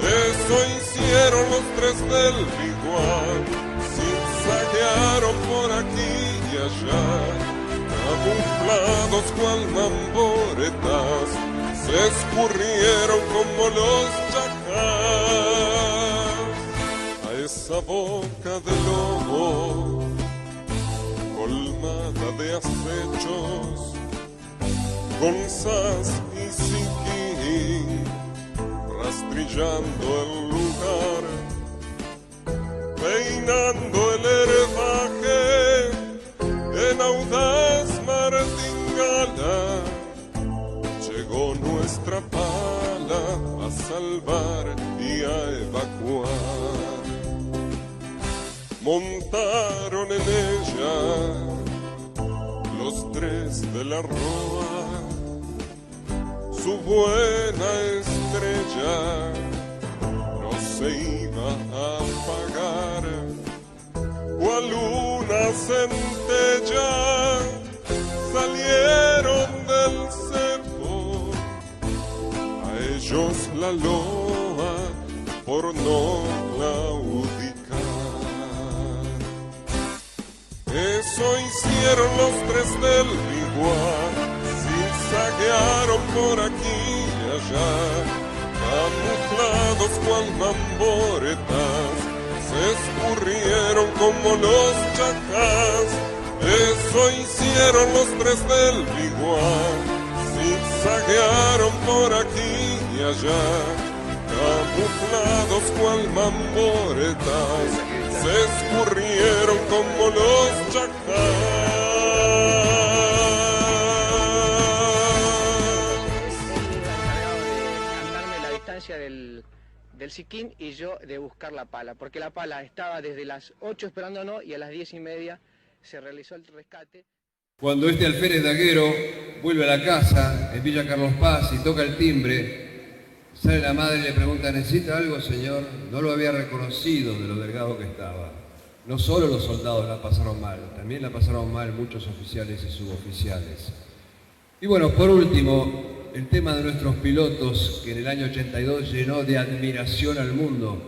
Eso hicieron los tres del Biguá, zigzaguearon por aquí y allá, camuflados cual mamboretas, se escurrieron como los chacás. A esa boca de lobo, colmada de acechos, con sas y siquín, rastrillando el lugar, peinando el herbaje en audaz martingala, llegó nuestra pala a salvar y a evacuar. Montaron en ella los tres de la Roa, su buena estrella no se iba a apagar, cual una centella salieron del cepo, a ellos la loa por no claudicar. Eso hicieron los tres del Biguá, zigzaguearon por aquí y allá, camuflados cual mamboretas, se escurrieron como los chacás. Eso hicieron los tres del Biguá, zigzaguearon por aquí y allá, camuflados cual mamboretas, se escurrieron como los chacás. vigilancia del Siquín y yo de buscar la pala, porque la pala estaba desde las 8 esperándonos y a las 10:30 se realizó el rescate. Cuando este alférez Daguero vuelve a la casa en Villa Carlos Paz y toca el timbre, sale la madre y le pregunta, ¿necesita algo, señor? No lo había reconocido de lo delgado que estaba. No solo los soldados la pasaron mal, también la pasaron mal muchos oficiales y suboficiales. Y bueno, por último, el tema de nuestros pilotos, que en el año 82 llenó de admiración al mundo,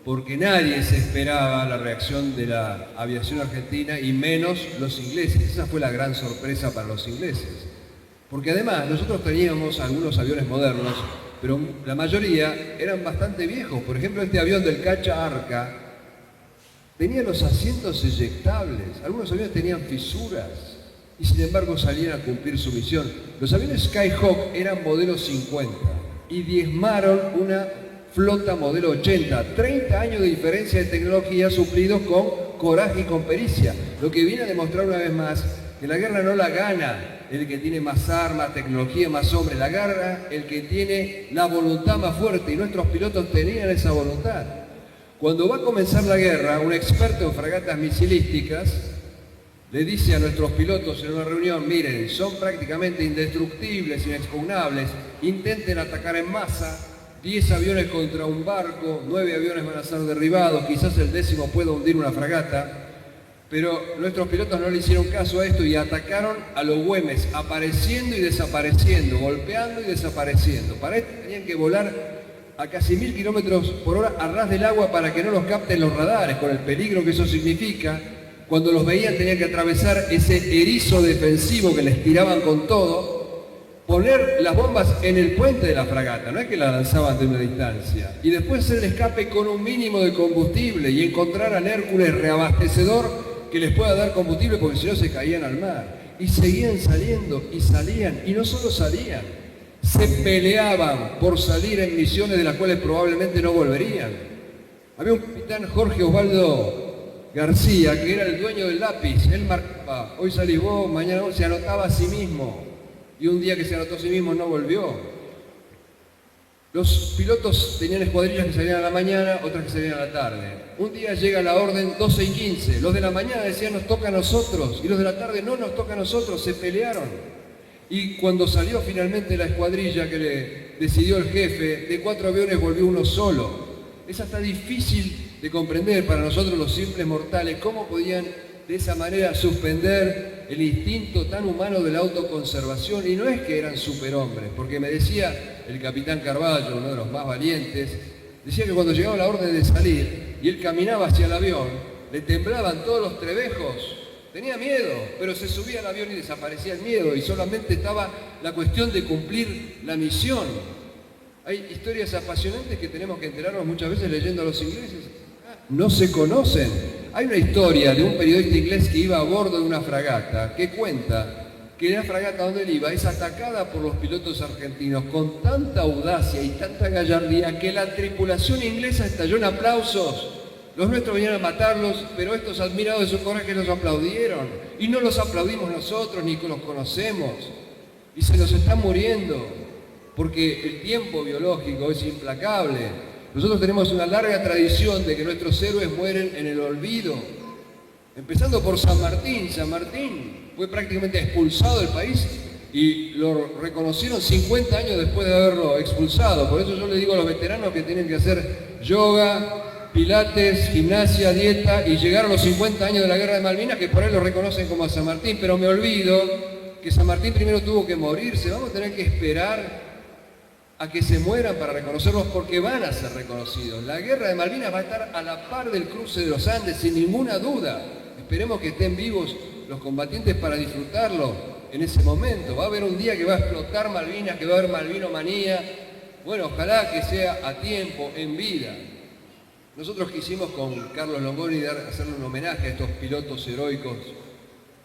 porque nadie se esperaba la reacción de la aviación argentina y menos los ingleses. Esa fue la gran sorpresa para los ingleses. Porque además nosotros teníamos algunos aviones modernos, pero la mayoría eran bastante viejos. Por ejemplo, este avión del Cacha Arca tenía los asientos eyectables, algunos aviones tenían fisuras y sin embargo salían a cumplir su misión. Los aviones Skyhawk eran modelo 50 y diezmaron una flota modelo 80, 30 años de diferencia de tecnología suplidos con coraje y con pericia, lo que viene a demostrar una vez más que la guerra no la gana el que tiene más armas, tecnología, más hombres, la gana el que tiene la voluntad más fuerte y nuestros pilotos tenían esa voluntad. Cuando va a comenzar la guerra, un experto en fragatas misilísticas le dice a nuestros pilotos en una reunión, miren, son prácticamente indestructibles, inexpugnables, intenten atacar en masa, 10 aviones contra un barco, 9 aviones van a ser derribados, quizás el 10º pueda hundir una fragata, pero nuestros pilotos no le hicieron caso a esto y atacaron a los Güemes, apareciendo y desapareciendo, golpeando y desapareciendo. Para esto tenían que volar a casi 1000 kilómetros por hora a ras del agua para que no los capten los radares, con el peligro que eso significa. Cuando los veían tenían que atravesar ese erizo defensivo que les tiraban con todo, poner las bombas en el puente de la fragata, no es que la lanzaban de una distancia, y después hacer el escape con un mínimo de combustible y encontrar al Hércules reabastecedor que les pueda dar combustible porque si no se caían al mar. Y seguían saliendo y salían, y no solo salían, se peleaban por salir en misiones de las cuales probablemente no volverían. Había un capitán, Jorge Osvaldo García, que era el dueño del lápiz. Él marcaba, hoy salís vos, mañana vos, se anotaba a sí mismo. Y un día que se anotó a sí mismo no volvió. Los pilotos tenían escuadrillas que salían a la mañana, otras que salían a la tarde. Un día llega la orden 12:15. Los de la mañana decían nos toca a nosotros y los de la tarde no nos toca a nosotros, se pelearon. Y cuando salió finalmente la escuadrilla que le decidió el jefe, de 4 aviones volvió uno solo. Es hasta difícil de comprender para nosotros los simples mortales cómo podían de esa manera suspender el instinto tan humano de la autoconservación. Y no es que eran superhombres, porque me decía el capitán Carballo, uno de los más valientes, decía que cuando llegaba la orden de salir y él caminaba hacia el avión, le temblaban todos los trebejos. Tenía miedo, pero se subía al avión y desaparecía el miedo y solamente estaba la cuestión de cumplir la misión. Hay historias apasionantes que tenemos que enterarnos muchas veces leyendo a los ingleses. No se conocen. Hay una historia de un periodista inglés que iba a bordo de una fragata que cuenta que la fragata donde él iba es atacada por los pilotos argentinos con tanta audacia y tanta gallardía que la tripulación inglesa estalló en aplausos. Los nuestros vinieron a matarlos, pero estos admirados de su coraje los aplaudieron. Y no los aplaudimos nosotros, ni los conocemos. Y se nos están muriendo, porque el tiempo biológico es implacable. Nosotros tenemos una larga tradición de que nuestros héroes mueren en el olvido. Empezando por San Martín. San Martín fue prácticamente expulsado del país y lo reconocieron 50 años después de haberlo expulsado. Por eso yo le digo a los veteranos que tienen que hacer yoga, pilates, gimnasia, dieta y llegar a los 50 años de la Guerra de Malvinas, que por ahí lo reconocen como a San Martín, pero me olvido que San Martín primero tuvo que morirse. Vamos a tener que esperar a que se mueran para reconocerlos porque van a ser reconocidos. La Guerra de Malvinas va a estar a la par del cruce de los Andes, sin ninguna duda. Esperemos que estén vivos los combatientes para disfrutarlo en ese momento. Va a haber un día que va a explotar Malvinas, que va a haber malvinomanía. Bueno, ojalá que sea a tiempo, en vida. Nosotros quisimos con Carlos Longoni hacerle un homenaje a estos pilotos heroicos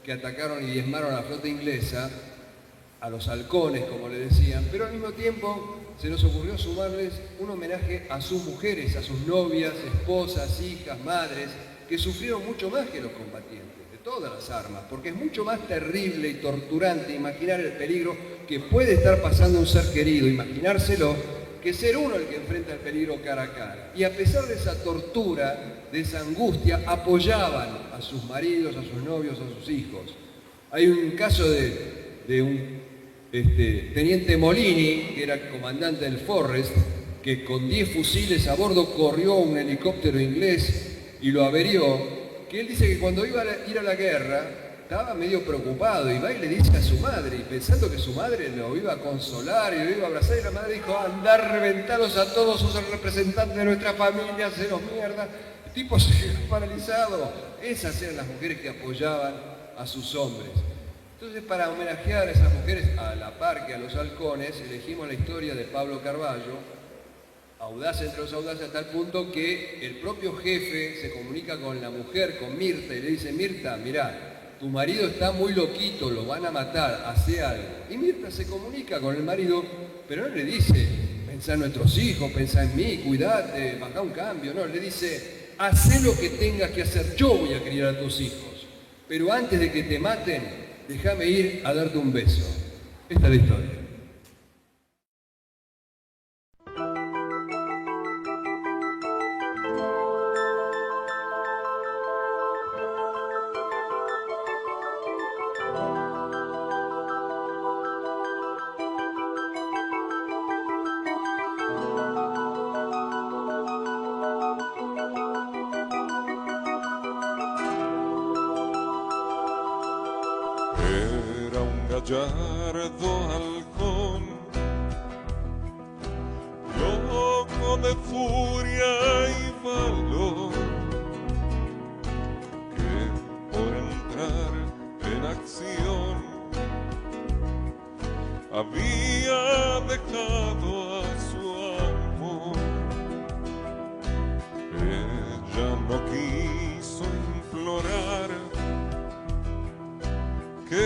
que atacaron y diezmaron a la flota inglesa, a los halcones, como le decían, pero al mismo tiempo se nos ocurrió sumarles un homenaje a sus mujeres, a sus novias, esposas, hijas, madres, que sufrieron mucho más que los combatientes, de todas las armas, porque es mucho más terrible y torturante imaginar el peligro que puede estar pasando un ser querido, imaginárselo, que ser uno el que enfrenta el peligro cara a cara. Y a pesar de esa tortura, de esa angustia, apoyaban a sus maridos, a sus novios, a sus hijos. Hay un caso de un teniente Molini, que era comandante del Forrest, que con 10 fusiles a bordo corrió un helicóptero inglés y lo averió, que él dice que cuando iba a ir a la guerra estaba medio preocupado y va y le dice a su madre, y pensando que su madre lo iba a consolar y lo iba a abrazar, y la madre dijo: andar, reventalos a todos, sos el representante de nuestra familia, haceros mierda. El tipo se quedó paralizado. Esas eran las mujeres que apoyaban a sus hombres. Entonces, para homenajear a esas mujeres, a la par que a los halcones, elegimos la historia de Pablo Carballo, audaz entre los audaces, a tal punto que el propio jefe se comunica con la mujer, con Mirta, y le dice: Mirta, mirá, tu marido está muy loquito, lo van a matar, hace algo. Y Mirta se comunica con el marido, pero no le dice: pensá en nuestros hijos, pensá en mí, cuidate, baja un cambio. No, le dice: hacé lo que tengas que hacer, yo voy a criar a tus hijos. Pero antes de que te maten, déjame ir a darte un beso. Esta es la historia. Era un gallardo halcón, loco de furia y valor, que por entrar en acción había dejado a su amor. Ella no quiso implorar que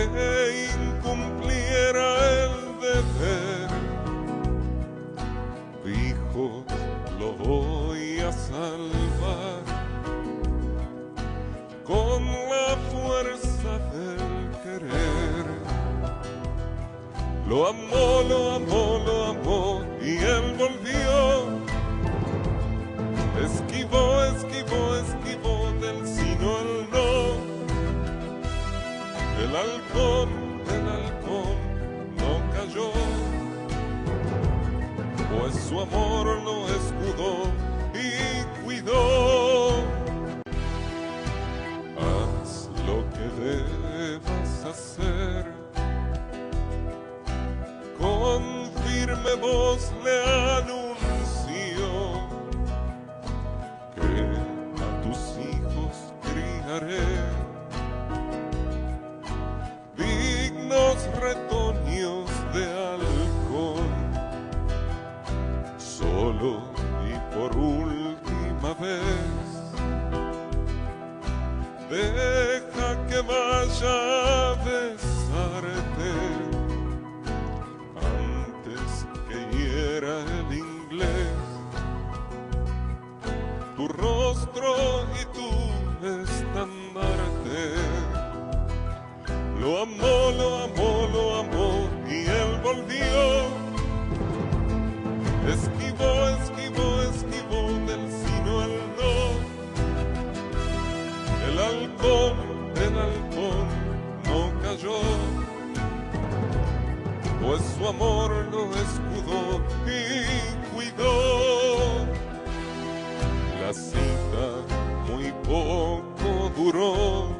incumpliera el deber. Dijo: lo voy a salvar con la fuerza del querer. Lo amó, lo amó, lo amó, y él volvió. Esquivó, esquivó, esquivó del sino el no. El halcón no cayó, pues su amor lo escudó y cuidó. Haz lo que debas hacer, con firme voz le anunció que a tus hijos criaré dignos retoños de halcón. Solo y por última vez, deja que vaya a besarte antes que hiera el inglés tu rostro y tu estandarte. Lo amó, lo amó, lo amó, y él volvió. Esquivó, esquivó, esquivó del sino el no. El halcón no cayó, pues su amor lo escudó y cuidó. La cita muy poco duró.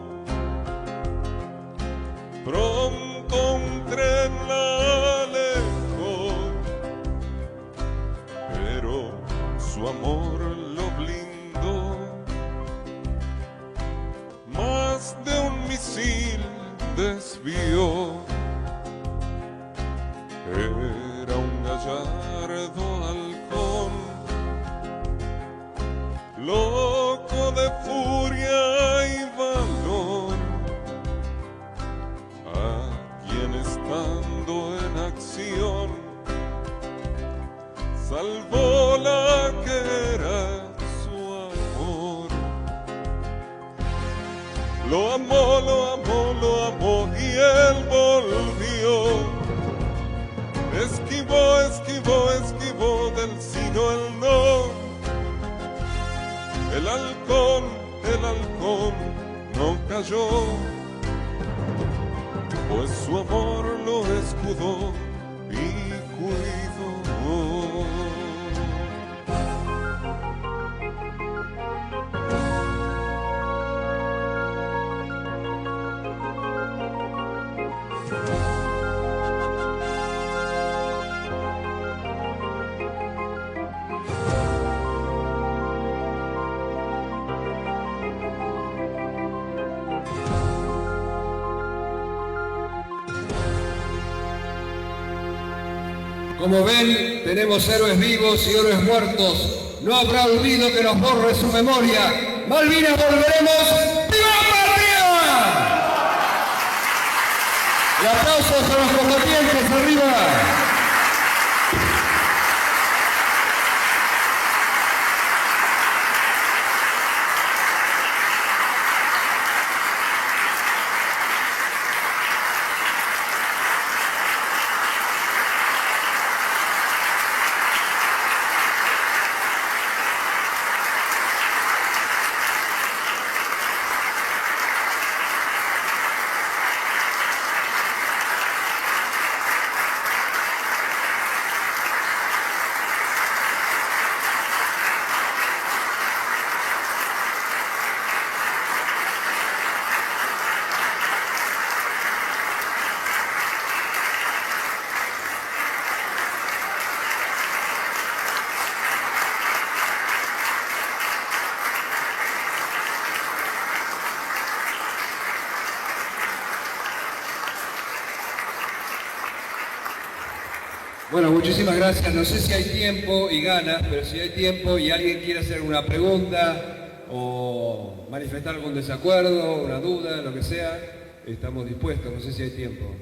Pronto un tren la alejó, pero su amor lo blindó. Más de un misil desvió. Era un gallardo halcón, loco de furia y valor, a quien estando en acción salvó la que era su amor. Lo amó, lo amó, lo amó, y él volvió. Esquivó, esquivó, esquivó del cayó, pues su amor lo escudó y cuidó. Como ven, tenemos héroes vivos y héroes muertos. No habrá olvido que nos borre su memoria. Malvinas volveremos. ¡Viva la patria! Y aplausos a los combatientes arriba. Bueno, muchísimas gracias. No sé si hay tiempo y ganas, pero si hay tiempo y alguien quiere hacer una pregunta o manifestar algún desacuerdo, una duda, lo que sea, estamos dispuestos. No sé si hay tiempo.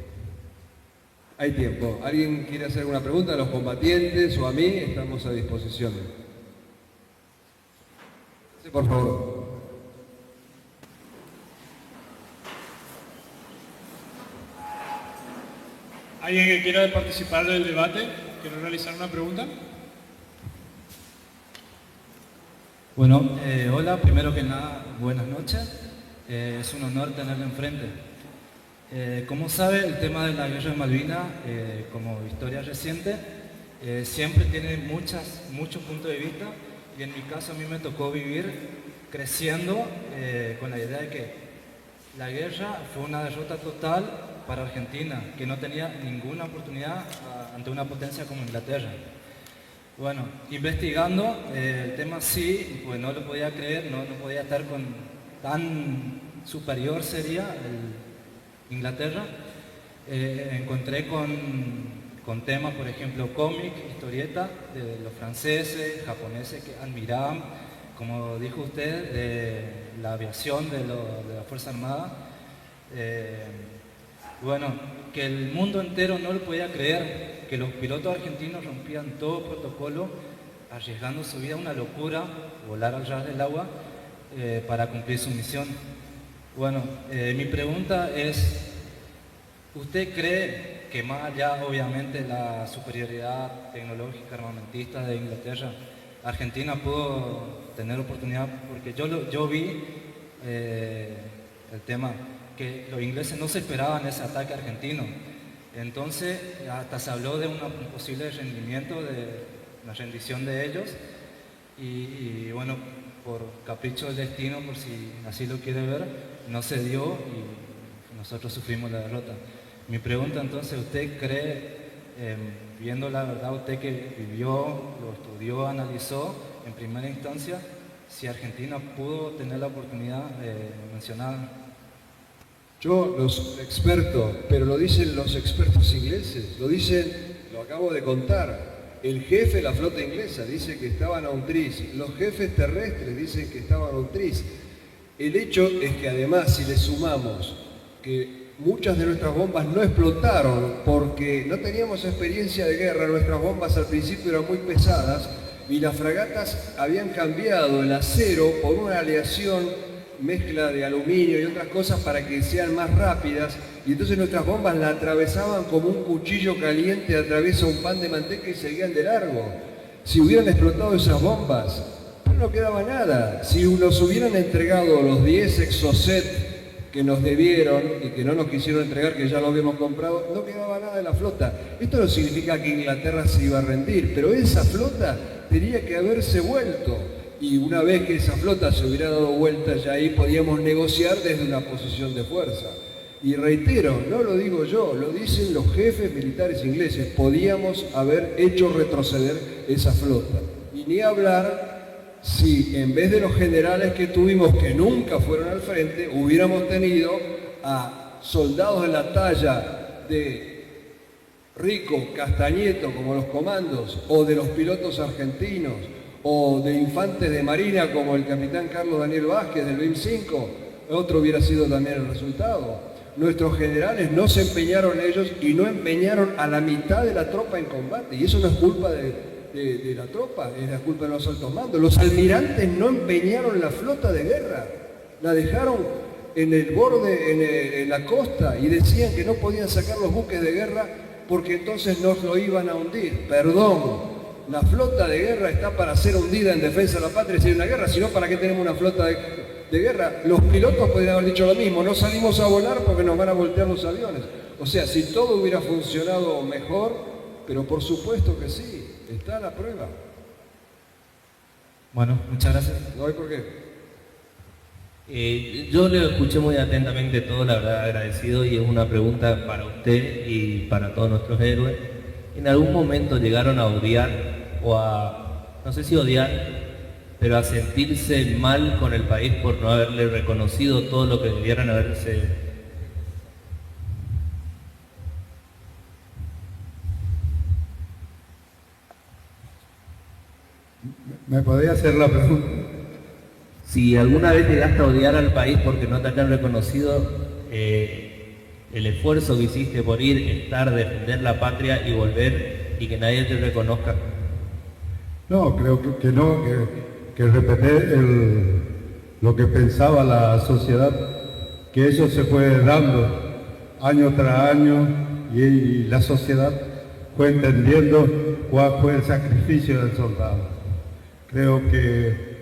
Hay tiempo. ¿Alguien quiere hacer una pregunta a los combatientes o a mí? Estamos a disposición. Sí, por favor. ¿Alguien que quiera participar del debate? ¿Quiere realizar una pregunta? Bueno, hola, primero que nada, buenas noches. Es un honor tenerlo enfrente. Como sabe, el tema de la guerra de Malvinas, como historia reciente, siempre tiene muchos puntos de vista, y en mi caso a mí me tocó vivir creciendo con la idea de que la guerra fue una derrota total para Argentina, que no tenía ninguna oportunidad ante una potencia como Inglaterra. Bueno, investigando el tema sí, pues no lo podía creer, no podía estar con tan superior sería Inglaterra. Encontré con temas, por ejemplo, cómic, historieta de los franceses, japoneses que admiraban, como dijo usted, de la aviación de la Fuerza Armada. Bueno, que el mundo entero no lo podía creer, que los pilotos argentinos rompían todo protocolo, arriesgando su vida, una locura, volar al ras del agua para cumplir su misión. Bueno, mi pregunta es, ¿usted cree que más allá, obviamente, la superioridad tecnológica armamentista de Inglaterra, Argentina pudo tener oportunidad? Porque yo vi el tema que los ingleses no se esperaban ese ataque argentino. Entonces, hasta se habló de un posible rendimiento, de la rendición de ellos. Y bueno, por capricho del destino, por si así lo quiere ver, no se dio y nosotros sufrimos la derrota. Mi pregunta entonces, ¿usted cree, viendo la verdad, usted que vivió, lo estudió, analizó en primera instancia, si Argentina pudo tener la oportunidad mencionada? Yo no soy experto, pero lo dicen los expertos ingleses, lo acabo de contar. El jefe de la flota inglesa dice que estaban a un tris, los jefes terrestres dicen que estaban a un tris. El hecho es que además, si le sumamos que muchas de nuestras bombas no explotaron porque no teníamos experiencia de guerra, nuestras bombas al principio eran muy pesadas y las fragatas habían cambiado el acero por una aleación, mezcla de aluminio y otras cosas para que sean más rápidas, y entonces nuestras bombas la atravesaban como un cuchillo caliente atraviesa un pan de manteca y seguían de largo. Si hubieran explotado esas bombas, no quedaba nada. Si nos hubieran entregado los 10 Exocet que nos debieron y que no nos quisieron entregar, que ya lo habíamos comprado, no quedaba nada de la flota. Esto no significa que Inglaterra se iba a rendir, pero esa flota tenía que haberse vuelto. Y una vez que esa flota se hubiera dado vuelta, ya ahí podíamos negociar desde una posición de fuerza. Y reitero, no lo digo yo, lo dicen los jefes militares ingleses, podíamos haber hecho retroceder esa flota. Y ni hablar si en vez de los generales que tuvimos, que nunca fueron al frente, hubiéramos tenido a soldados de la talla de Rico, Castañeto, como los comandos, o de los pilotos argentinos, o de infantes de marina como el capitán Carlos Daniel Vázquez del BIM-5, otro hubiera sido también el resultado. Nuestros generales no se empeñaron ellos y no empeñaron a la mitad de la tropa en combate. Y eso no es culpa de la tropa, es la culpa de los altos mandos. Los almirantes no empeñaron la flota de guerra, la dejaron en el borde, en la costa, y decían que no podían sacar los buques de guerra porque entonces nos lo iban a hundir. Perdón, la flota de guerra está para ser hundida en defensa de la patria si hay una guerra, sino ¿para qué tenemos una flota de guerra? Los pilotos podrían haber dicho lo mismo, no salimos a volar porque nos van a voltear los aviones. O sea, si todo hubiera funcionado mejor, pero por supuesto que sí, está la prueba. Bueno, muchas gracias. No hay por qué. Yo le escuché muy atentamente todo, la verdad agradecido, y es una pregunta para usted y para todos nuestros héroes. ¿En algún momento llegaron a odiar o a, no sé si odiar, pero a sentirse mal con el país por no haberle reconocido todo lo que debieran haberse? ¿Me podría hacer la pregunta? Si alguna vez llegaste a odiar al país porque no te hayan reconocido el esfuerzo que hiciste por ir, estar, defender la patria y volver y que nadie te reconozca. No, creo que no, que repetir lo que pensaba la sociedad, que eso se fue dando año tras año y la sociedad fue entendiendo cuál fue el sacrificio del soldado. Creo que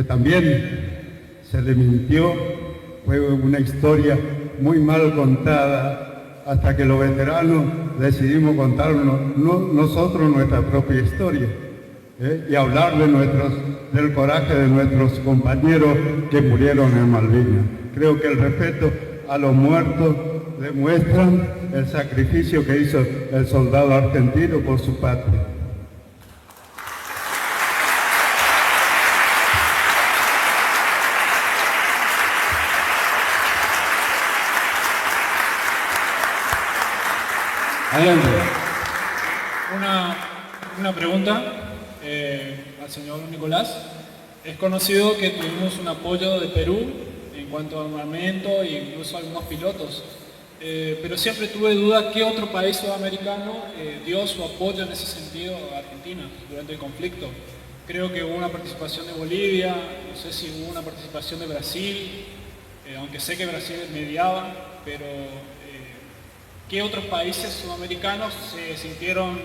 también se le mintió, fue una historia muy mal contada, hasta que los veteranos decidimos contarnos nosotros nuestra propia historia, y hablar del coraje de nuestros compañeros que murieron en Malvinas. Creo que el respeto a los muertos demuestran el sacrificio que hizo el soldado argentino por su patria. Adelante. Una pregunta al señor Nicolás. Es conocido que tuvimos un apoyo de Perú en cuanto a armamento e incluso algunos pilotos. Pero siempre tuve duda qué otro país sudamericano dio su apoyo en ese sentido a Argentina durante el conflicto. Creo que hubo una participación de Bolivia, no sé si hubo una participación de Brasil, aunque sé que Brasil mediaba, pero ¿qué otros países sudamericanos sintieron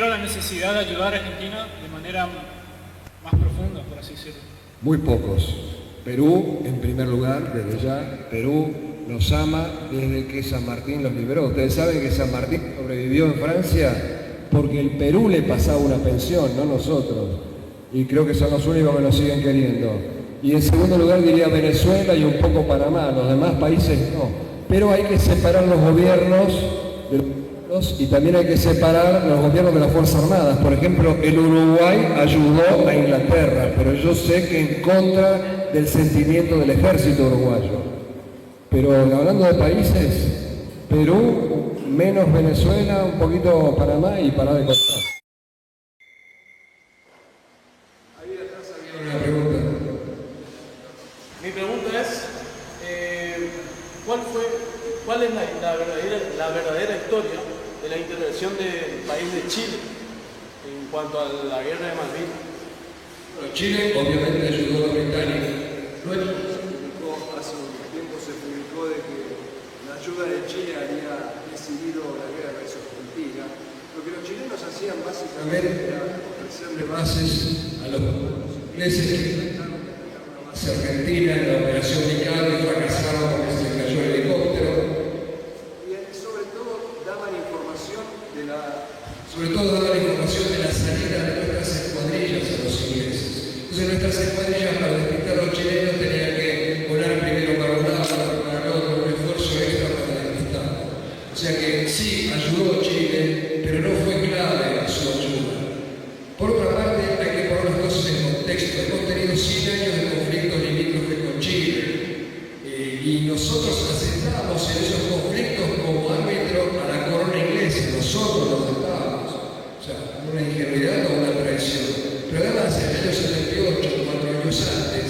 la necesidad de ayudar a Argentina de manera más profunda, por así decirlo? Muy pocos. Perú, en primer lugar, desde ya, Perú nos ama desde que San Martín los liberó. Ustedes saben que San Martín sobrevivió en Francia porque el Perú le pasaba una pensión, no nosotros. Y creo que son los únicos que nos siguen queriendo. Y en segundo lugar diría Venezuela y un poco Panamá, los demás países no. Pero hay que separar los gobiernos de los pueblos y también hay que separar los gobiernos de las Fuerzas Armadas. Por ejemplo, el Uruguay ayudó a Inglaterra, pero yo sé que en contra del sentimiento del ejército uruguayo. Pero hablando de países, Perú, menos Venezuela, un poquito Panamá y para de contar. Ahí atrás había una pregunta. Mi pregunta es, ¿cuál es la verdadera historia de la intervención del país de Chile en cuanto a la guerra de Malvinas? Bueno, Chile obviamente ayudó a los británicos. Hace un tiempo se publicó de que la ayuda de Chile había decidido la guerra versus Argentina. Lo que los chilenos hacían básicamente era ofrecerle bases a los ingleses que intentaron una hacia Argentina en la operación Nical y fracasaron porque se les cayó el helicóptero. Y sobre todo daban información de la salida de nuestras escuadrillas a los ingleses. Entonces nuestras escuadrillas para despistar a los chilenos tenían que volar primero para un lado, para el otro, un esfuerzo extra para despistar. O sea que sí, ayudó Chile, pero no fue clave su ayuda. Por otra parte, hay que poner las cosas en contexto. Hemos tenido 100 años de conflictos limítrofes con Chile y nosotros aceptamos en esos conflictos como árbitro a la corona inglesa. Nosotros lo aceptamos. O sea, una ingenuidad o una traición. Pero además, en el año 78, 4 años antes,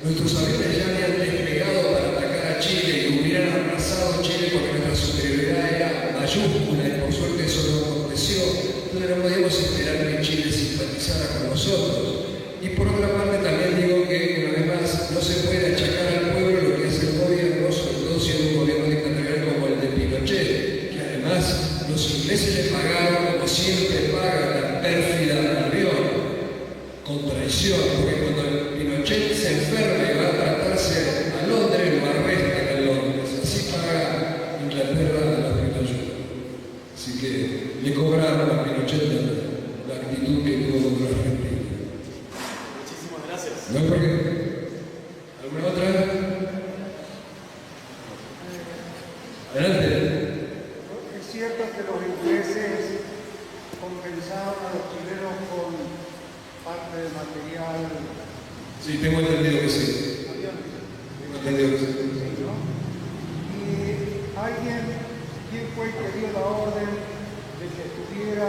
nuestros aviones ya habían desplegado para atacar a Chile y hubieran arrasado Chile porque nuestra superioridad era mayúscula y por suerte eso no aconteció. Entonces no podíamos esperar que Chile simpatizara con nosotros. Y por otra parte también digo que una vez más no se puede achacar al pueblo lo que hace el gobierno, sobre todo siendo un gobierno dictatorial como el de Pinochet, que además los ingleses le pagaron como siempre pagan la pérfida avión, con traición, porque cuando Pinochet se enferma y va a tratarse a Londres, lo arrestan en Londres. Así paga Inglaterra a la Pinochet. Así que le cobraron a Pinochet la actitud que tuvo contra Argentina. Muchísimas gracias. ¿No es porque? ¿Alguna otra? Adelante. Es cierto que los ingleses compensaron a los chilenos con parte del material. Sí, tengo entendido que sí. Tengo entendido que sí. Y ¿quién fue el que dio la orden de que estuviera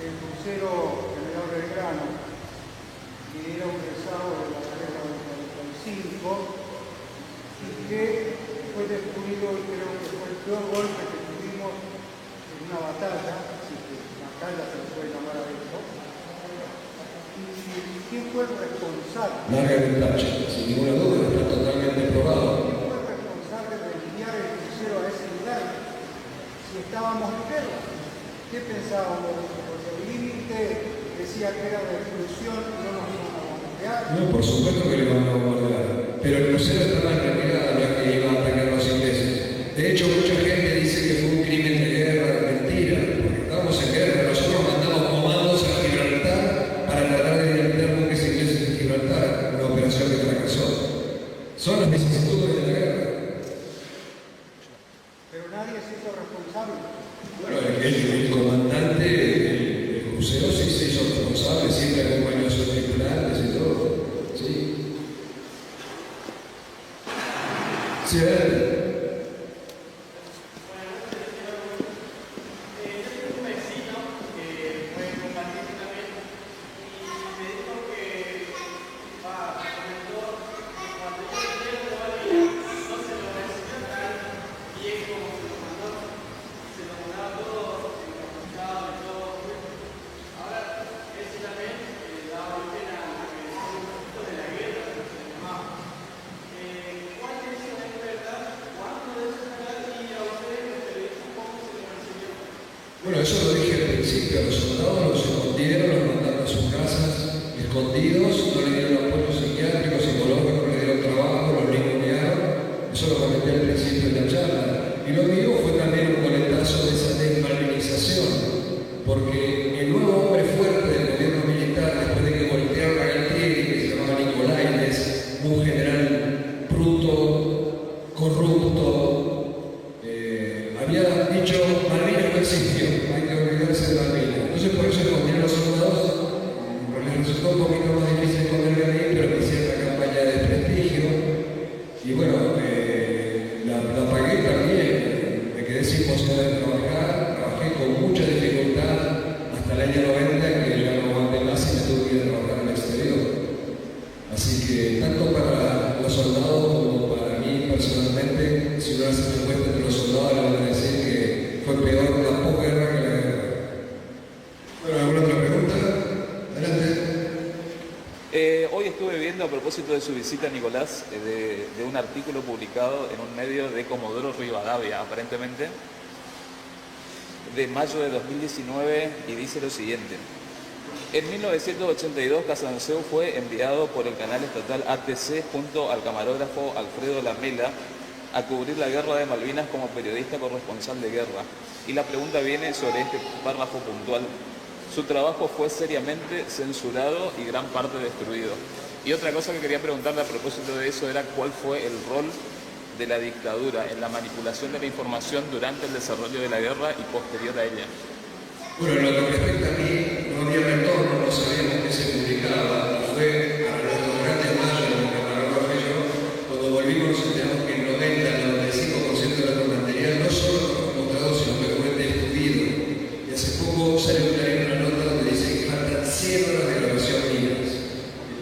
el crucero General Belgrano, que era un rezado de la guerra del 45, y que fue destruido, y creo que fue el peor golpe que tuvimos en una batalla, así que batalla se le puede llamar a eso? ¿Quién fue el responsable? Margaret Thatcher, sin ninguna duda, está totalmente probado. ¿Quién fue el responsable de enviar el crucero a ese lugar si estábamos en guerra? ¿Qué pensábamos? Porque el límite decía que era de exclusión y no nos iban a bombardear. No, por supuesto que le van a bombardear. Pero el crucero estaba en retirada, no es que iba a atacar a los ingleses. De hecho, mucha gente dice que fue un crimen de guerra, mentira, porque estábamos en guerra. Nosotros mandamos comandos a Gibraltar para tratar de detener buques ingleses en Gibraltar, una operación que fracasó. Son las vicisitudes de la guerra. Pero nadie se hizo responsable. Bueno, el comandante del crucero sí se hizo responsable, siempre acompañó a sus tripulantes y todo. Sí. Sí, Bueno, eso lo dije al principio, los soldados los escondieron, los mandaron a sus casas, escondidos, no le dieron apoyo psiquiátrico, psicológico, no le dieron trabajo, los ningunearon, eso lo comenté al principio de la charla. Y lo mío fue también un coletazo de esa desmalvinización, porque el nuevo hombre fuerte del gobierno militar, después de que voltearon a Galtieri, que se llamaba Nicolaides, un general bruto, corrupto, había dicho Malvinas no existió, hay que olvidarse de Malvinas. Entonces por eso escondieron los soldados, les resultó un poquito más difícil esconderme a mí, pero me hicieron la campaña de desprestigio. Y bueno, la pagué también, me quedé sin posibilidad de trabajar, trabajé con mucha dificultad hasta el año 90, que ya no aguanté más y me tuve que ir a trabajar en el exterior. Así que tanto para los soldados como para mí personalmente, si uno hace una encuesta entre los soldados, le van a decir que fue peor la posguerra que la guerra. Bueno, ¿alguna otra pregunta? Adelante. Hoy estuve viendo, a propósito de su visita, Nicolás, de un artículo publicado en un medio de Comodoro Rivadavia, aparentemente, de mayo de 2019, y dice lo siguiente. En 1982, Casanseu fue enviado por el canal estatal ATC junto al camarógrafo Alfredo Lamela a cubrir la guerra de Malvinas como periodista corresponsal de guerra. Y la pregunta viene sobre este párrafo puntual. Su trabajo fue seriamente censurado y gran parte destruido. Y otra cosa que quería preguntarle a propósito de eso era cuál fue el rol de la dictadura en la manipulación de la información durante el desarrollo de la guerra y posterior a ella. Bueno, en lo que respecta a mí, no había retorno, no sabíamos qué se publicaba. Y fue a los grandes mayos, mi camarógrafo y yo, cuando volvimos nos enteramos que el 90-95% de nuestro material no solo fue mostrado, sino que fue destruido. Y hace poco salió una nota donde dice que faltan 100 horas de grabación mías.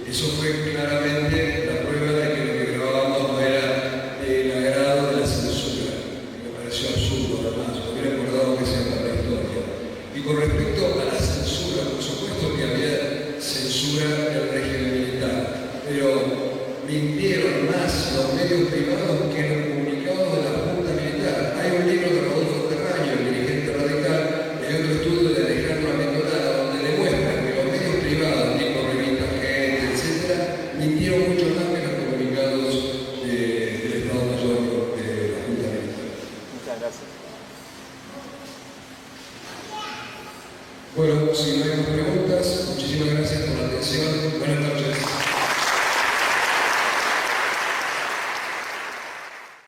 Eso fue claramente la prueba de que lo que grabábamos no era del agrado de la censura. Me pareció absurdo, además, me hubiera acordado que sea para la historia. Y con respecto a la censura, por supuesto que había censura del régimen militar, pero mintieron más los medios privados que los comunicados de la Junta Militar. Hay un libro de Rodolfo Terraño, el dirigente radical, y otro estudio de Alejandro Amendolara, donde demuestra que los medios privados, tipo Revista Gente, etc., mintieron mucho más que los comunicados del Estado Mayor de la Junta Militar. Muchas gracias. Bueno, si no hay más preguntas, muchísimas gracias por la atención.